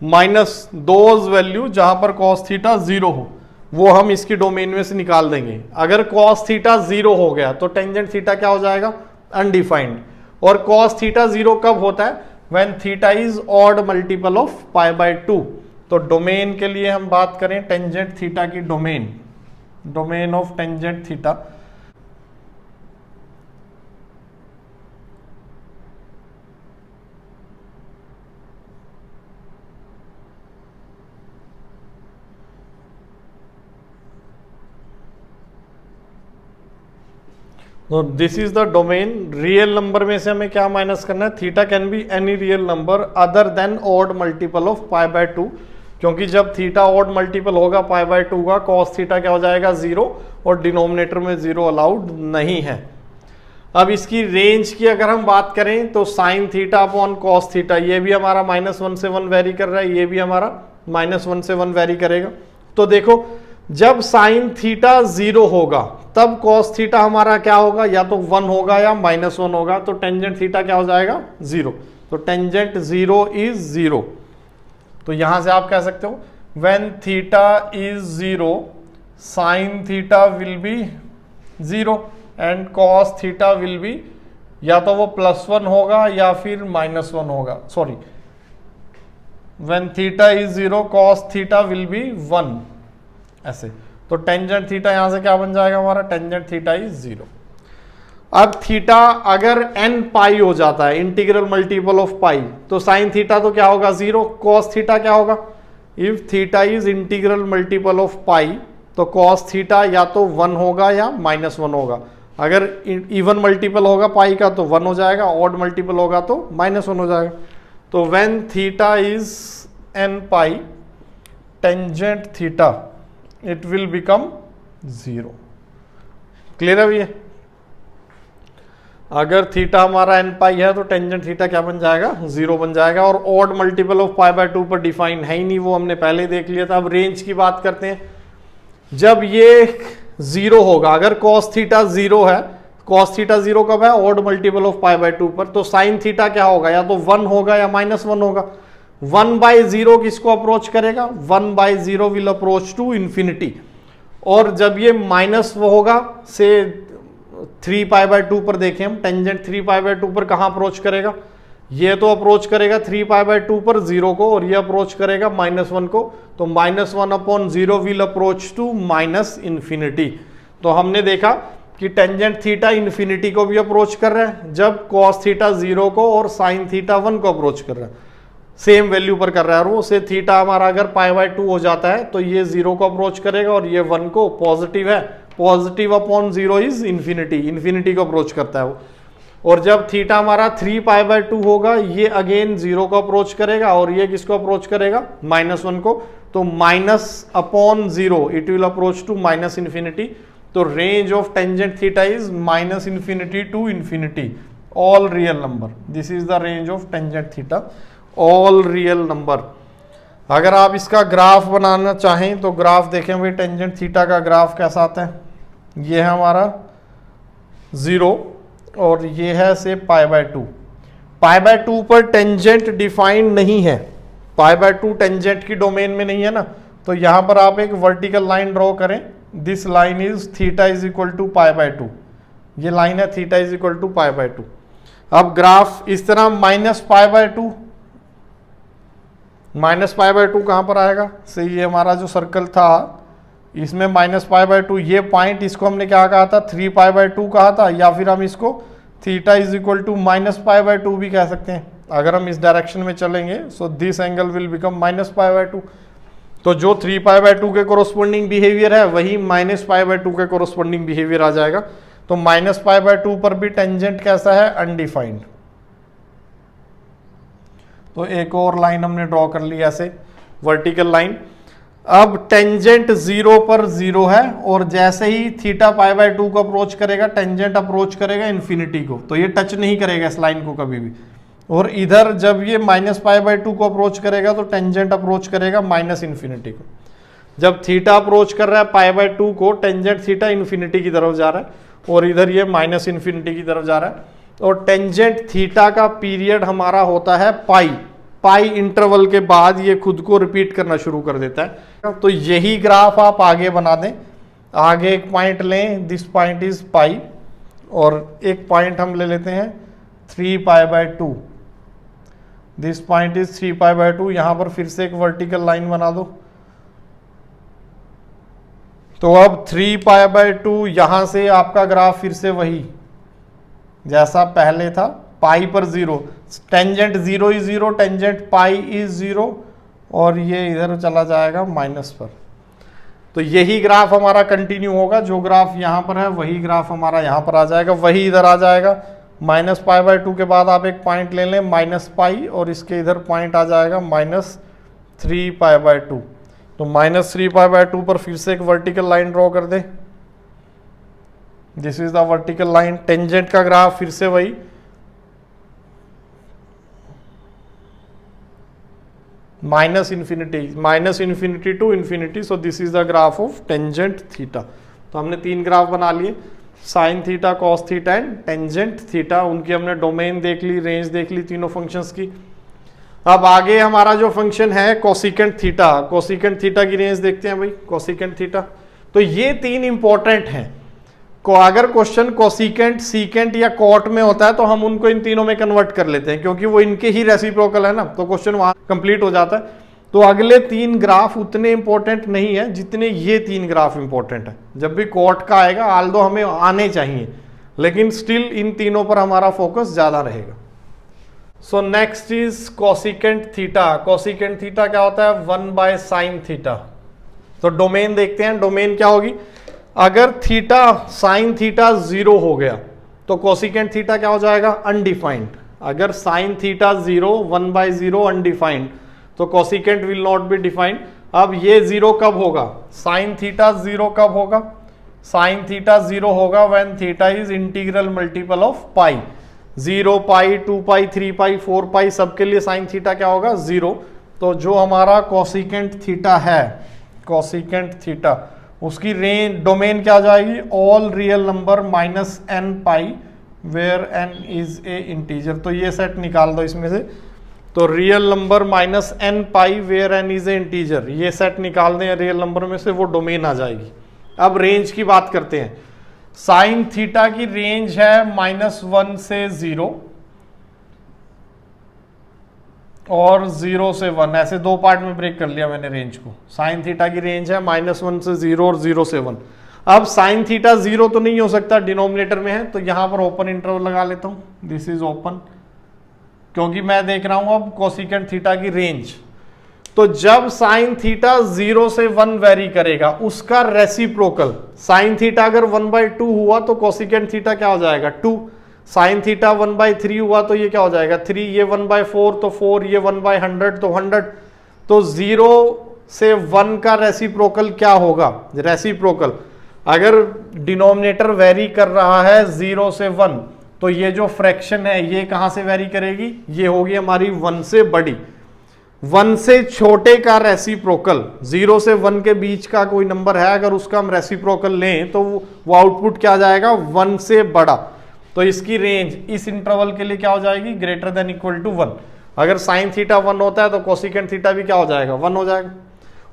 minus those value जहां पर cos थीटा 0 हो, वो हम इसकी डोमेन में से निकाल देंगे। अगर cos थीटा 0 हो गया तो टेंजेंट थीटा क्या हो जाएगा, अनडिफाइंड। और cos थीटा 0 कब होता है, when theta is odd multiple of π/2। तो डोमेन के लिए हम बात करें टेंजेंट थीटा की, डोमेन ऑफ टेंजेंट थीटा, तो this is the domain. Real number में से हमें क्या माइनस करना है, theta can be any real number other than odd multiple of pi by 2, क्योंकि जब थीटा ऑड मल्टीपल होगा पाई बाय 2 का, कॉस थीटा क्या हो जाएगा 0, और डिनोमिनेटर में 0 अलाउड नहीं है। अब इसकी रेंज की अगर हम बात करें तो sine theta upon cos theta, ये भी हमारा -1 से 1 वेरी कर रहा है, ये भी हमारा -1 से 1 वेरी करेगा। तो देखो जब साइन थीटा 0 होगा तब कॉस थीटा हमारा क्या होगा, या तो 1 होगा या -1 होगा, तो टेंजेंट थीटा क्या हो जाएगा 0। तो टेंजेंट 0 इज 0। तो यहां से आप कह सकते हो when theta is 0 sign theta will be 0 and cos theta will B, या तो वो +1 होगा या फिर -1 होगा, sorry, when theta is 0 cos theta will be 1, ऐसे। तो टेंजेंट थीटा यहां से क्या बन जाएगा हमारा, टेंजेंट थीटा इज 0। अब थीटा अगर n पाई हो जाता है, इंटीग्रल मल्टीपल ऑफ पाई, तो साइन थीटा तो क्या होगा 0, कॉस थीटा क्या होगा, if theta is integral multiple of pi तो कॉस थीटा या तो 1 होगा या -1 होगा। अगर इवन मल्टीपल होगा पाई का तो 1 हो जाएगा, ऑड मल्टीपल होगा तो -1 हो जाएगा। तो when theta is n pi tangent theta it will become 0। Clear है भैया? अगर थीटा हमारा n पाई है तो टेंजेंट थीटा क्या बन जाएगा 0 बन जाएगा, और odd multiple of pi by 2 पर डिफाइन है ही नहीं, वो हमने पहले देख लिया था। अब रेंज की बात करते हैं, जब ये 0 होगा, अगर cos थीटा 0 है, cos थीटा 0 कब है, odd multiple of pi by 2 पर, तो साइन थीटा क्या होगा, या तो 1 होगा या -1 होगा। 1/0 किसको अप्रोच करेगा, 1/0 विल अप्रोच टू इंफिनिटी। और जब ये माइनस वो होगा से 3π/2 पर देखें हम, टेंजेंट 3π/2 पर कहां अप्रोच करेगा, ये तो अप्रोच करेगा 3π/2 पर 0 को, और ये अप्रोच करेगा -1 को, तो -1/0 विल अप्रोच टू -इंफिनिटी। तो हमने देखा कि टेंजेंट थीटा इंफिनिटी को भी अप्रोच कर रहा है, जब कॉस थीटा 0 को और साइन थीटा 1 को अप्रोच कर रहा है, सेम वैल्यू पर कर रहा है। और वो से थीटा हमारा अगर π/2 हो जाता है तो ये 0 को अप्रोच करेगा, और ये 1 को, पॉजिटिव है, positive upon 0 is infinity, infinity को अप्रोच करता है वो। और जब थीटा हमारा 3π/2 होगा, ये अगेन 0 को अप्रोच करेगा, और ये किसको अप्रोच करेगा, -1 को, तो -0 it will approach to -infinity. तो range of tangent theta is -infinity to infinity, all real number. This is the range of tangent theta, all real number. अगर आप इसका ग्राफ बनाना चाहें तो ग्राफ देखें भाई, टेंजेंट थीटा का ग्राफ कैसा आता है, ये है हमारा 0 और ये है से π/2। π/2 पर टेंजेंट डिफाइंड नहीं है, π/2 टेंजेंट की डोमेन में नहीं है ना, तो यहां पर आप एक वर्टिकल लाइन ड्रॉ करें, this line is theta is equal to π/2, ये लाइन है थीटा इज इक्वल टू π/2। अब ग्राफ इस तरह -π/2, -π/2 कहां पर आएगा, से ये हमारा जो सर्कल था इसमें -π/2, ये पॉइंट, इसको हमने क्या कहा था, 3π/2 कहा था, या फिर हम इसको थीटा इज इक्वल टू -π/2 भी कह सकते हैं। अगर हम इस डायरेक्शन में चलेंगे so this angle will become -π/2। तो जो 3π/2 के कोरोस्पोंडिंग बिहेवियर है वही -π/2 के कोरोस्पोंडिंग बिहेवियर आ जाएगा। तो -π/2 पर भी टेंजेंट कैसा है, अनडिफाइंड। तो एक और लाइन हमने ड्रॉ कर ली ऐसे, वर्टिकल लाइन। अब टेंजेंट 0 पर 0 है, और जैसे ही थीटा π/2 को अप्रोच करेगा, टेंजेंट अप्रोच करेगा इन्फिनिटी को, तो ये टच नहीं करेगा इस लाइन को कभी भी। और इधर जब ये -π/2 को अप्रोच करेगा तो टेंजेंट अप्रोच करेगा -इंफिनिटी को। जब थीटा अप्रोच कर रहा है π/2 को, टेंजेंट थीटा इन्फिनिटी की तरफ जा रहा है, और इधर ये -इंफिनिटी की तरफ जा रहा है। और टेंजेंट थीटा का पीरियड हमारा होता है पाई इंटरवल के बाद ये खुद को रिपीट करना शुरू कर देता है। तो यही ग्राफ आप आगे बना दें, आगे एक पॉइंट लें, दिस पॉइंट इज पाई, और एक पॉइंट हम ले लेते हैं 3π/2, दिस पॉइंट इज 3π/2। यहां पर फिर से एक वर्टिकल लाइन बना दो। तो अब 3π/2 यहां से आपका ग्राफ फिर से वही जैसा पहले था, पाई पर 0, tangent 0 is 0, tangent pi is 0, और ये इधर चला जाएगा माइनस पर। तो यही ग्राफ हमारा कंटिन्यू होगा, जो ग्राफ यहां पर है वही ग्राफ हमारा यहां पर आ जाएगा, वही इधर आ जाएगा। -π/2 के बाद आप एक पॉइंट ले लें -π, और इसके इधर पॉइंट आ जाएगा -3π/2। तो -3π/2 पर फिर से एक वर्टिकल लाइन ड्रॉ कर दे। This is the vertical line. Tangent का ग्राफ फिर से वही -∞ to infinity. So this is the graph of tangent theta. तो हमने 3 ग्राफ बना लिए, sine theta, cos theta and tangent theta. उनकी हमने डोमेन देख ली, रेंज देख ली तीनों फंक्शंस की। अब आगे हमारा जो फंक्शन है कोसिकेंट थीटा, कोसिकेंट थीटा की रेंज देखते हैं भाई। कोसिकेंट थीटा, तो ये 3 इंपॉर्टेंट हैं। अगर क्वेश्चन कोसिकेंट, सीकेंट या कॉट में होता है तो हम उनको इन तीनों में कन्वर्ट कर लेते हैं, क्योंकि वो इनके ही रेसिप्रोकल है ना, तो क्वेश्चन वहां कंप्लीट हो जाता है। तो अगले 3 ग्राफ उतने इंपॉर्टेंट नहीं है जितने ये 3 ग्राफ इंपॉर्टेंट है। जब भी कॉट का आएगा, आल्दो हमें आने चाहिए, लेकिन स्टिल इन तीनों पर हमारा फोकस ज्यादा रहेगा। So next is cosecant theta. Cosecant theta क्या होता है? 1/sin theta. तो डोमेन देखते हैं, डोमेन क्या होगी। अगर थीटा, साइन थीटा 0 हो गया तो कोसिकेंट थीटा क्या हो जाएगा? अनडिफाइंड। अगर साइन थीटा 0, 1/0 अनडिफाइंड, तो cosecant will not be defined. अब ये 0 कब होगा? साइन थीटा 0 कब होगा? साइन थीटा 0 होगा when theta is integral multiple of pi. 0, pi, 2π, 3π, 4π, सबके लिए साइन थीटा क्या होगा? 0। तो जो हमारा कोसिकेंट थीटा है, कोसिकेंट थीटा, उसकी रेंज, डोमेन क्या आ जाएगी? All real number -nπ where n is a integer. तो ये सेट निकाल दो इसमें से। तो real number -nπ where n is a integer, ये सेट निकाल दें रियल नंबर में से, वो डोमेन आ जाएगी। अब रेंज की बात करते हैं। साइन थीटा की रेंज है -1 से 0 और 0 से 1, ऐसे 2 पार्ट में ब्रेक कर लिया मैंने रेंज को। साइन थीटा की रेंज है -1 से 0 और 0 से 1। अब साइन थीटा 0 तो नहीं हो सकता, डिनोमिनेटर में है, तो यहां पर ओपन इंटरवल लगा लेता हूं। दिस इज ओपन, क्योंकि मैं देख रहा हूं अब कोसिकेंट थीटा की रेंज। तो जब साइन थीटा 0 से 1 वेरी करेगा, उसका रेसिप्रोकल, साइन थीटा अगर 1/2 हुआ तो कोसिकेंट थीटा क्या हो जाएगा? 2। साइन थीटा 1/3 हुआ तो ये क्या हो जाएगा? 3। ये 1/4 तो 4, ये 1/100 तो 100। तो 0 से 1 का रेसिप्रोकल क्या होगा? रेसिप्रोकल अगर डिनोमिनेटर वेरी कर रहा है 0 से 1, तो ये जो फ्रैक्शन है ये कहां से वेरी करेगी? ये होगी हमारी 1 से बड़ी। 1 से छोटे का रेसिप्रोकल, 0 से 1 के बीच का कोई नंबर है, अगर उसका हम रेसिप्रोकल लें तो वो आउटपुट क्या आ जाएगा? 1 से बड़ा। तो इसकी रेंज इस इंटरवल के लिए क्या हो जाएगी? Greater than equal to 1। अगर साइन थीटा 1 होता है तो कोसिकेंट थीटा भी क्या हो जाएगा? 1 हो जाएगा।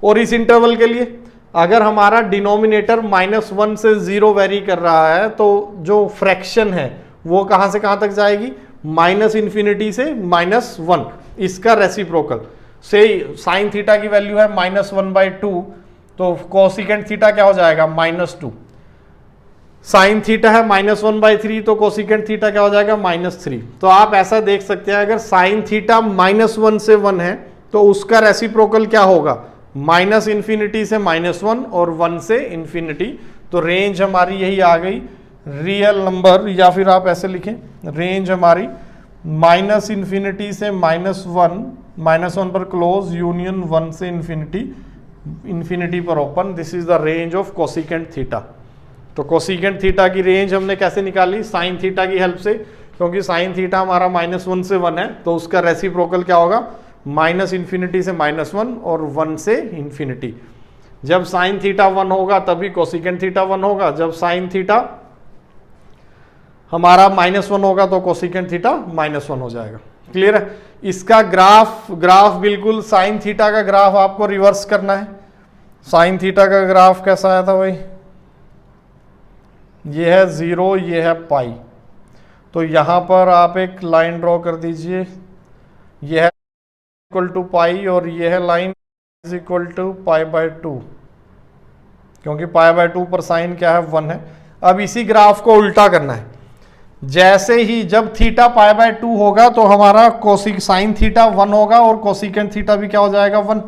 और इस इंटरवल के लिए अगर हमारा डिनोमिनेटर -1 से 0 वेरी कर रहा है, तो जो फ्रैक्शन है वो कहां से कहां तक जाएगी? -∞ से -1, इसका रेसिप्रोकल। से साइन थीटा की वैल्यू है -1/2, तो कोसिकेंट थीटा क्या हो जाएगा? -2। साइन थीटा है -1/3, तो कोसिकेंट थीटा क्या हो जाएगा? -3। तो आप ऐसा देख सकते हैं, अगर साइन थीटा -1 से 1 है तो उसका रेसिप्रोकल क्या होगा? -∞ से -1 और 1 से इन्फिनिटी। तो रेंज हमारी यही आ गई, रियल नंबर, या फिर आप ऐसे लिखें, रेंज हमारी -∞ से -1 पर क्लोज, यूनियन 1 से इन्फिनिटी पर open. This is the range of cosecant theta. तो कोसिकेंट थीटा की रेंज हमने कैसे निकाली? साइन थीटा की हेल्प से, क्योंकि साइन थीटा हमारा -1 से 1 है, तो उसका रेसिप्रोकल क्या होगा? -∞ से -1 और 1 से इन्फिनिटी। जब साइन थीटा 1 होगा तभी कोसिकेंट थीटा 1 होगा, जब साइन थीटा हमारा -1 होगा तो कोसिकेंट थीटा -1 हो जाएगा। क्लियर है? इसका ग्राफ बिल्कुल साइन थीटा का ग्राफ आपको रिवर्स करना है। साइन थीटा का ग्राफ कैसा आया था भाई? ये है 0, ये है पाई। तो यहां पर आप एक लाइन ड्रॉ कर दीजिए, ये है इक्वल टू पाई और ये है line is equal to pi by 2, क्योंकि पाई बाय 2 पर साइन क्या है 1 है। अब इसी ग्राफ को उल्टा करना है। जैसे ही जब थीटा पाई बाय 2 होगा तो हमारा कोसिक साइन थीटा 1 होगा और कोसिकेंट थीटा भी क्या हो जाएगा 1।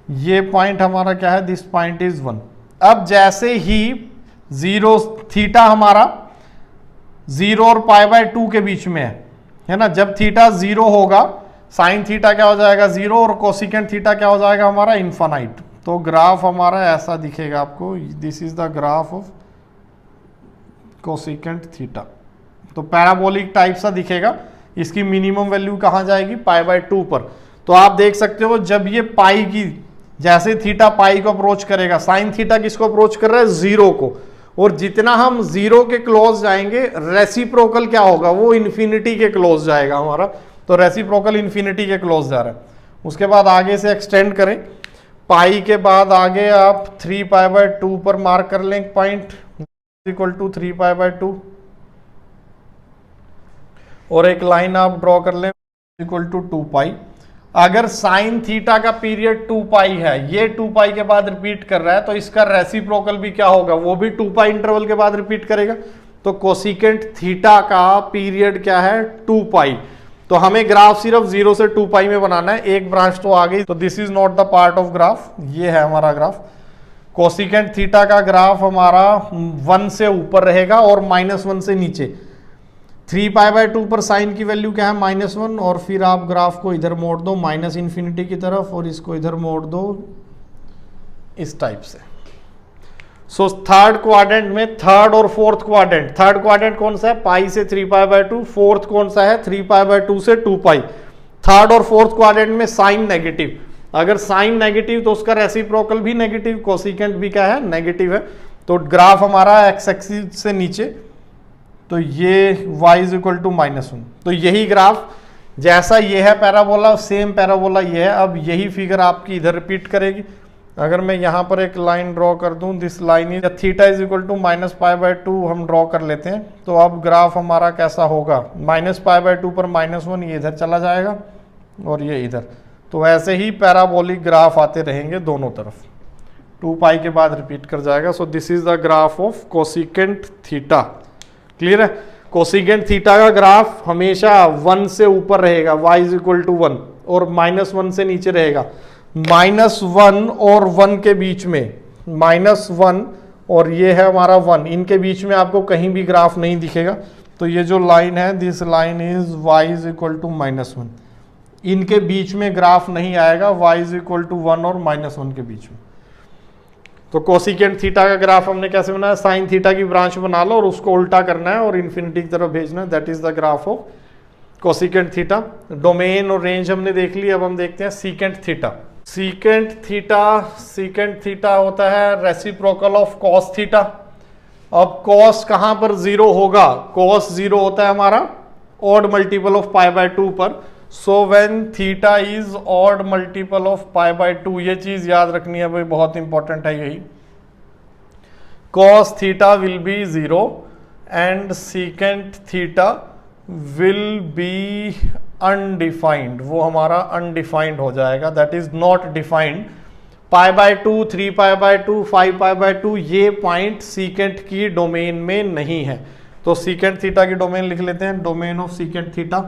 ये पॉइंट हमारा क्या है, दिस पॉइंट इज 1। अब जैसे ही 0 थीटा हमारा 0 और पाई बाय 2 के बीच में है ना, जब थीटा 0 होगा साइन थीटा क्या हो जाएगा 0 और कोसिकेंट थीटा क्या हो जाएगा हमारा इन्फानाइट। तो ग्राफ हमारा ऐसा दिखेगा आपको, this is the graph of cosecant theta. तो पैराबोलिक टाइप सा दिखेगा। इसकी मिनिमम वैल्यू कहां जाएगी, पाई बाय 2 पर। तो आप देख सकते हो जब ये पाई की, जैसे थीटा पाई को अप्रोच करेगा, साइन थीटा किसको अप्रोच कर रहा है 0 को, और जितना हम 0 के क्लोज जाएंगे रेसिप्रोकल क्या होगा, वो इन्फिनिटी के क्लोज जाएगा हमारा। तो रेसिप्रोकल इन्फिनिटी के क्लोज जा रहा है। उसके बाद आगे से एक्सटेंड करें, पाई के बाद आगे आप 3 पाई बाय 2 पर मार्क कर लें point equal to 3 pi by 2, और एक लाइन आप ड्रॉ कर लें इक्वल टू 2 पाई। अगर साइन थीटा का पीरियड 2 पाई है, ये 2 पाई के बाद रिपीट कर रहा है, तो इसका रेसिप्रोकल भी क्या होगा, वो भी 2 पाई इंटरवल के बाद रिपीट करेगा। तो कोसिकेंट थीटा का पीरियड क्या है 2 पाई। तो हमें ग्राफ सिर्फ 0 से 2 पाई में बनाना है, एक ब्रांच तो आ गई। तो this is not the part of graph, ये है हमारा ग्राफ। कोसिकेंट थीटा का ग्राफ हमारा 1 से ऊपर रहेगा और -1 से नीचे। 3 पाई बाय 2 पर साइन की वैल्यू क्या है -1, और फिर आप ग्राफ को इधर मोड़ दो -इन्फिनिटी की तरफ और इसको इधर मोड़ दो इस टाइप से। सो थर्ड क्वाड्रेंट में, थर्ड और फोर्थ क्वाड्रेंट, थर्ड क्वाड्रेंट कौन सा है, पाई से 3 पाई बाय 2, फोर्थ कौन सा है 3 पाई बाय 2 से 2 पाई। थर्ड और फोर्थ क्वाड्रेंट में साइन नेगेटिव, अगर साइन नेगेटिव तो उसका रेसिप्रोकल भी नेगेटिव, कोसिकेंट भी क्या है नेगेटिव है। तो ग्राफ हमारा एक्स एक्सिस से नीचे, तो ये y इज इक्वल टू -1। तो यही ग्राफ जैसा ये है पैराबोला, सेम पैराबोला ये है। अब यही फिगर आपकी इधर रिपीट करेगी। अगर मैं यहाँ पर एक लाइन ड्रॉ कर दूं, this line is theta is equal to -π/2 हम ड्रॉ कर लेते हैं। तो अब ग्राफ हमारा कैसा होगा, -π/2 पर -1 ये इधर चला जाएगा और ये इधर। तो ऐसे ही पैराबोलिक ग्राफ आते रहेंगे दोनों तरफ, 2 पाई के बाद रिपीट कर जाएगा। सो this is the graph of cosecant theta. Clear है, कोसिकेंट थीटा का ग्राफ हमेशा 1 से ऊपर रहेगा, y इज इक्वल टू 1, और -1 से नीचे रहेगा। -1 और 1 के बीच में, -1 और ये है हमारा 1, इनके बीच में आपको कहीं भी ग्राफ नहीं दिखेगा। तो ये जो लाइन है, this line is y is equal to -1, इनके बीच में ग्राफ नहीं आएगा, y इज इक्वल टू 1 और -1 के बीच में। तो कोसिकेंट थीटा का ग्राफ हमने कैसे बनाया, साइन थीटा की ब्रांच बना लो और उसको उल्टा करना है और इन्फिनिटी की तरफ भेजना है। That is the graph of cosecant theta. Domain और रेंज हमने देख ली। अब हम देखते हैं सीकेंट थीटा। सीकेंट थीटा होता है रेसिप्रोकल ऑफ कॉस थीटा। अब कॉस कहां पर 0 होगा, कॉस 0 होता है हमारा ऑड मल्टीपल ऑफ π/2 पर। So when theta is odd multiple of π/2, ये चीज याद रखनी है भाई, बहुत इंपॉर्टेंट है यही। cos theta will be 0 and secant theta will B undefined, वो हमारा अनडिफाइंड हो जाएगा, दैट इज नॉट डिफाइंड। π/2, 3 π/2, 5 π/2 ये पॉइंट सीकेंट की डोमेन में नहीं है। तो सीकेंट थीटा की डोमेन लिख लेते हैं, domain of secant theta.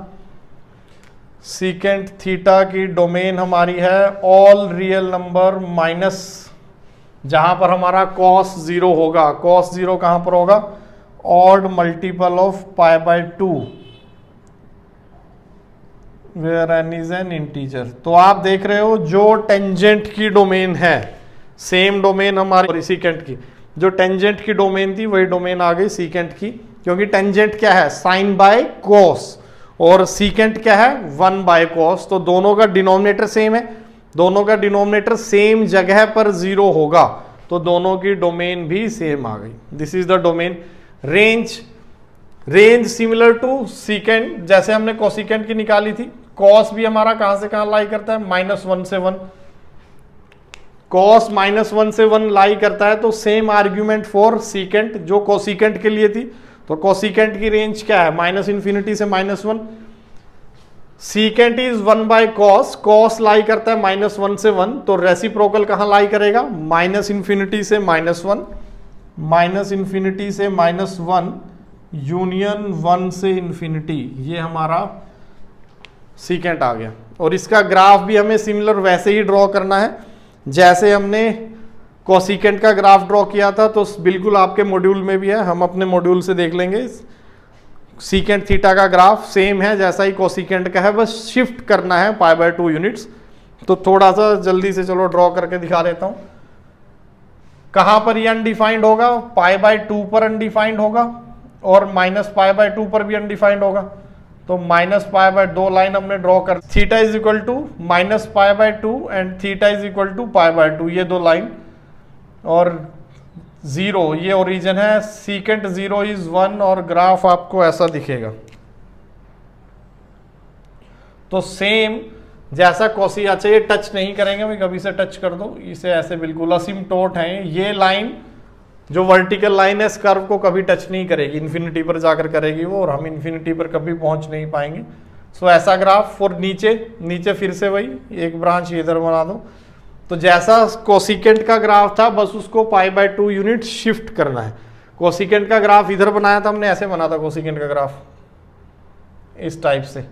Secant theta की डोमेन हमारी है ऑल रियल नंबर माइनस, जहां पर हमारा cos 0 होगा। cos 0 कहां पर होगा, odd multiple of π/2 where n is an integer. तो आप देख रहे हो जो टेंजेंट की डोमेन है, सेम डोमेन हमारी सीकेंट की, जो टेंजेंट की डोमेन थी वही डोमेन आ गई सीकेंट की, क्योंकि टेंजेंट क्या है साइन बाय कोस और सीकेंट क्या है 1 बाय कॉस। तो दोनों का डिनोमिनेटर सेम है, दोनों का डिनोमिनेटर सेम जगह पर 0 होगा, तो दोनों की डोमेन भी सेम आ गई। This is the domain. Range similar to secant, जैसे हमने कोसिकेंट की निकाली थी। कॉस भी हमारा कहां से कहां लाई करता है, -1 से 1। कॉस -1 से 1 लाई करता है, तो सेम आर्ग्यूमेंट फॉर सीकेंट जो कोसिकेंट के लिए थी। तो कोसिकेंट की रेंज क्या है, -∞ से -1। Secant is 1 by cos, cos lie करता है -1 से 1, तो रेसिप्रोकल कहां लाई करेगा, माइनस इंफिनिटी से -1, माइनस इंफिनिटी से -1, यूनियन 1 से इंफिनिटी, ये हमारा सीकेंट आ गया। और इसका ग्राफ भी हमें सिमिलर वैसे ही ड्रॉ करना है जैसे हमने कोसिकेंट का ग्राफ ड्रॉ किया था, तो बिल्कुल आपके मॉड्यूल में भी है, हम अपने मॉड्यूल से देख लेंगे। सीकेंट थीटा का ग्राफ सेम है जैसा ही कोसिकेंट का है, बस शिफ्ट करना है π/2 यूनिट्स। तो थोड़ा सा जल्दी से चलो ड्रॉ करके दिखा देता हूं। कहां पर ये अनडिफाइंड होगा, π/2 पर अनडिफाइंड होगा और -π/2 पर भी अनडिफाइंड होगा। तो -π/2 लाइन हमने ड्रॉ कर, theta is equal to -π/2 and theta is equal to π/2, ये दो लाइन, और 0 ये ओरिजिन है, सीकेंट 0 इज 1 और ग्राफ आपको ऐसा दिखेगा। तो सेम जैसा कोसी, अच्छा ये टच नहीं करेंगे भाई, कभी से टच कर दो इसे, ऐसे बिल्कुल असिम्प्टोट है। ये लाइन जो वर्टिकल लाइन है इस कर्व को कभी टच नहीं करेगी, इन्फिनिटी पर जाकर करेगी वो, और हम इन्फिनिटी पर कभी पहुंच नहीं पाएंगे। सो ऐसा ग्राफ। और नीचे फिर से वही एक ब्रांच इधर बना दो। तो जैसा कोसिकेंट का ग्राफ था बस उसको π/2 यूनिट शिफ्ट करना है। कोसिकेंट का ग्राफ इधर बनाया था हमने, ऐसे बना था कोसिकेंट का ग्राफ, इस टाइप से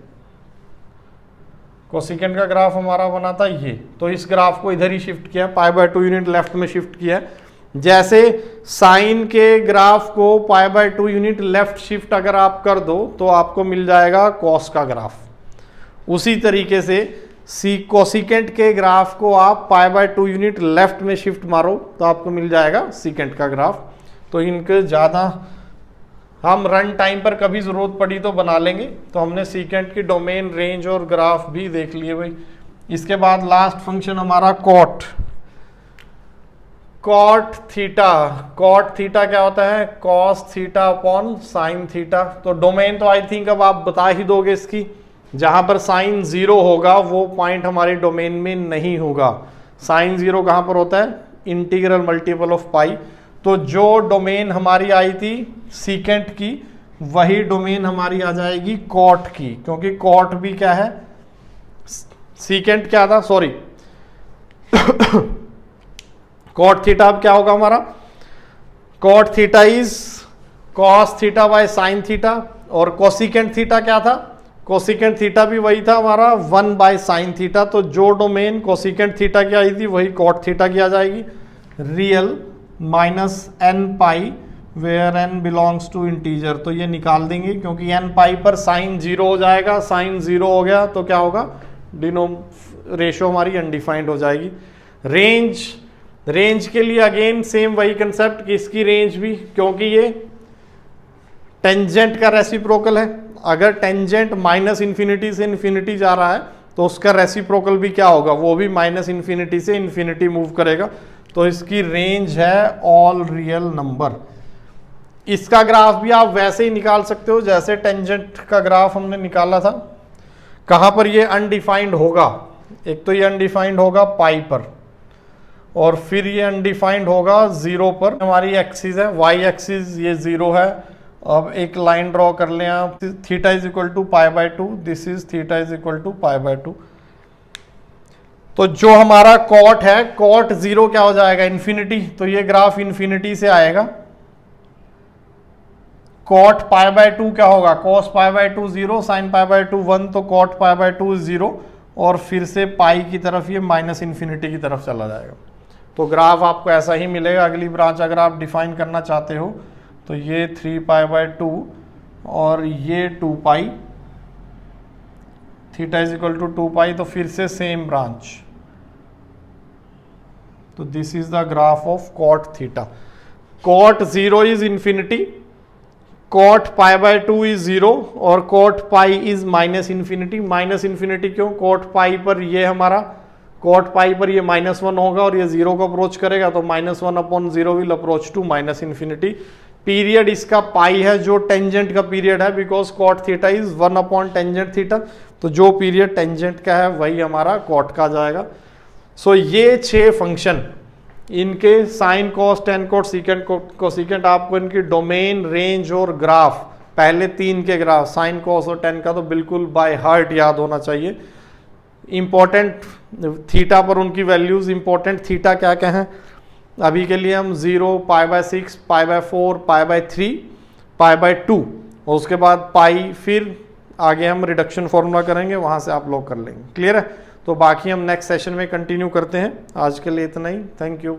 कोसिकेंट का ग्राफ हमारा बना था ये। तो इस ग्राफ को इधर ही शिफ्ट किया, π/2 यूनिट लेफ्ट में शिफ्ट किया। जैसे साइन के ग्राफ को π/2 यूनिट लेफ्ट शिफ्ट अगर आप कर दो तो आपको मिल जाएगा कॉस का ग्राफ। उसी तरीके से कोसिकेंट के ग्राफ को आप π/2 यूनिट लेफ्ट में शिफ्ट मारो तो आपको मिल जाएगा सीकेंट का ग्राफ। तो इनके ज़्यादा हम रन टाइम पर कभी ज़रूरत पड़ी तो बना लेंगे। तो हमने सीकेंट की डोमेन, रेंज और ग्राफ भी देख लिए भाई। इसके बाद लास्ट फंक्शन हमारा कॉट थीटा। कॉट थीटा क्या होता है, cos theta upon sine theta. तो डोमेन तो आई थिंक अब आप बता ही दोगे इसकी, जहां पर साइन 0 होगा वो पॉइंट हमारे डोमेन में नहीं होगा। साइन 0 कहां पर होता है, इंटीग्रल मल्टीपल ऑफ पाई। तो जो डोमेन हमारी आई थी सीकेंट की, वही डोमेन हमारी आ जाएगी कॉट की, क्योंकि कॉट भी क्या है, सीकेंट क्या था, सॉरी कॉट थीटा अब क्या होगा हमारा, cot theta is cos theta by sine theta. और कोसिकेंट थीटा क्या था, कोसिकेंट थीटा भी वही था हमारा 1 बाय साइन थीटा। तो जो डोमेन कोसिकेंट थीटा की आई थी वही कॉट थीटा की आ जाएगी। Real -n pi where n belongs to integer, तो ये निकाल देंगे क्योंकि n पाई पर साइन 0 हो जाएगा। साइन 0 हो गया तो क्या होगा, रेशो हमारी अनडिफाइंड हो जाएगी। रेंज के लिए अगेन सेम वही कंसेप्ट कि इसकी रेंज भी, क्योंकि ये टेंजेंट का रेसिप्रोकल है, अगर टेंजेंट -इन्फिनिटी से इन्फिनिटी जा रहा है तो उसका रेसिप्रोकल भी क्या होगा, वो भी -इन्फिनिटी से इन्फिनिटी मूव करेगा। तो इसकी रेंज है ऑल रियल नंबर। इसका ग्राफ भी आप वैसे ही निकाल सकते हो जैसे टेंजेंट का ग्राफ हमने निकाला था। कहां पर ये अनडिफाइंड होगा, एक तो ये अनडिफाइंड होगा पाई पर, और फिर ये अनडिफाइंड होगा 0 पर। हमारी एक्सिस है, वाई एक्सिस ये 0 है। अब एक लाइन ड्रॉ कर लें आप, theta is equal to π/2, this is theta is equal to π/2। तो जो हमारा कॉट है, कॉट 0 क्या हो जाएगा, इन्फिनिटी। तो ये ग्राफ इन्फिनिटी से आएगा। कॉट π/2 क्या होगा, कॉस π/2 0, साइन π/2 1, तो कॉट π/2 0, और फिर से पाई की तरफ ये -इन्फिनिटी की तरफ चला जाएगा। तो ग्राफ आपको ऐसा ही मिलेगा। अगली ब्रांच अगर आप डिफाइन करना चाहते हो तो ये 3π/2 और ये 2 pi, theta is equal to 2 pi, तो फिर से सेम ब्रांच। तो this is the graph of cot theta. Cot 0 is infinity, cot π/2 is 0 और cot pi is -infinity. -Infinity क्यों, कॉट पाई पर ये हमारा, कॉट पाई पर ये -1 होगा और ये 0 को अप्रोच करेगा, तो -1/0 will approach to -infinity. Period इसका पाई है जो टेंजेंट का पीरियड है, because cot theta is tangent theta. तो जो पीरियड टेंजेंट का है वही हमारा कॉट का जाएगा। सो ये 6 फंक्शन, इनके sine, cos, tan, cot, secant, cosecant, आपको इनकी डोमेन, रेंज और ग्राफ पहले 3 के ग्राफ साइन कॉस और टेन का तो बिल्कुल बाय हार्ट याद होना चाहिए। इंपॉर्टेंट थीटा पर उनकी वैल्यूज, इंपॉर्टेंट थीटा क्या क्या है अभी के लिए हम 0, π/6, π/4, π/3, π/2 और उसके बाद पाई, फिर आगे हम रिडक्शन फॉर्मूला करेंगे, वहां से आप लोग कर लेंगे। क्लियर है? तो बाकी हम नेक्स्ट सेशन में कंटिन्यू करते हैं। आज के लिए इतना ही। Thank you.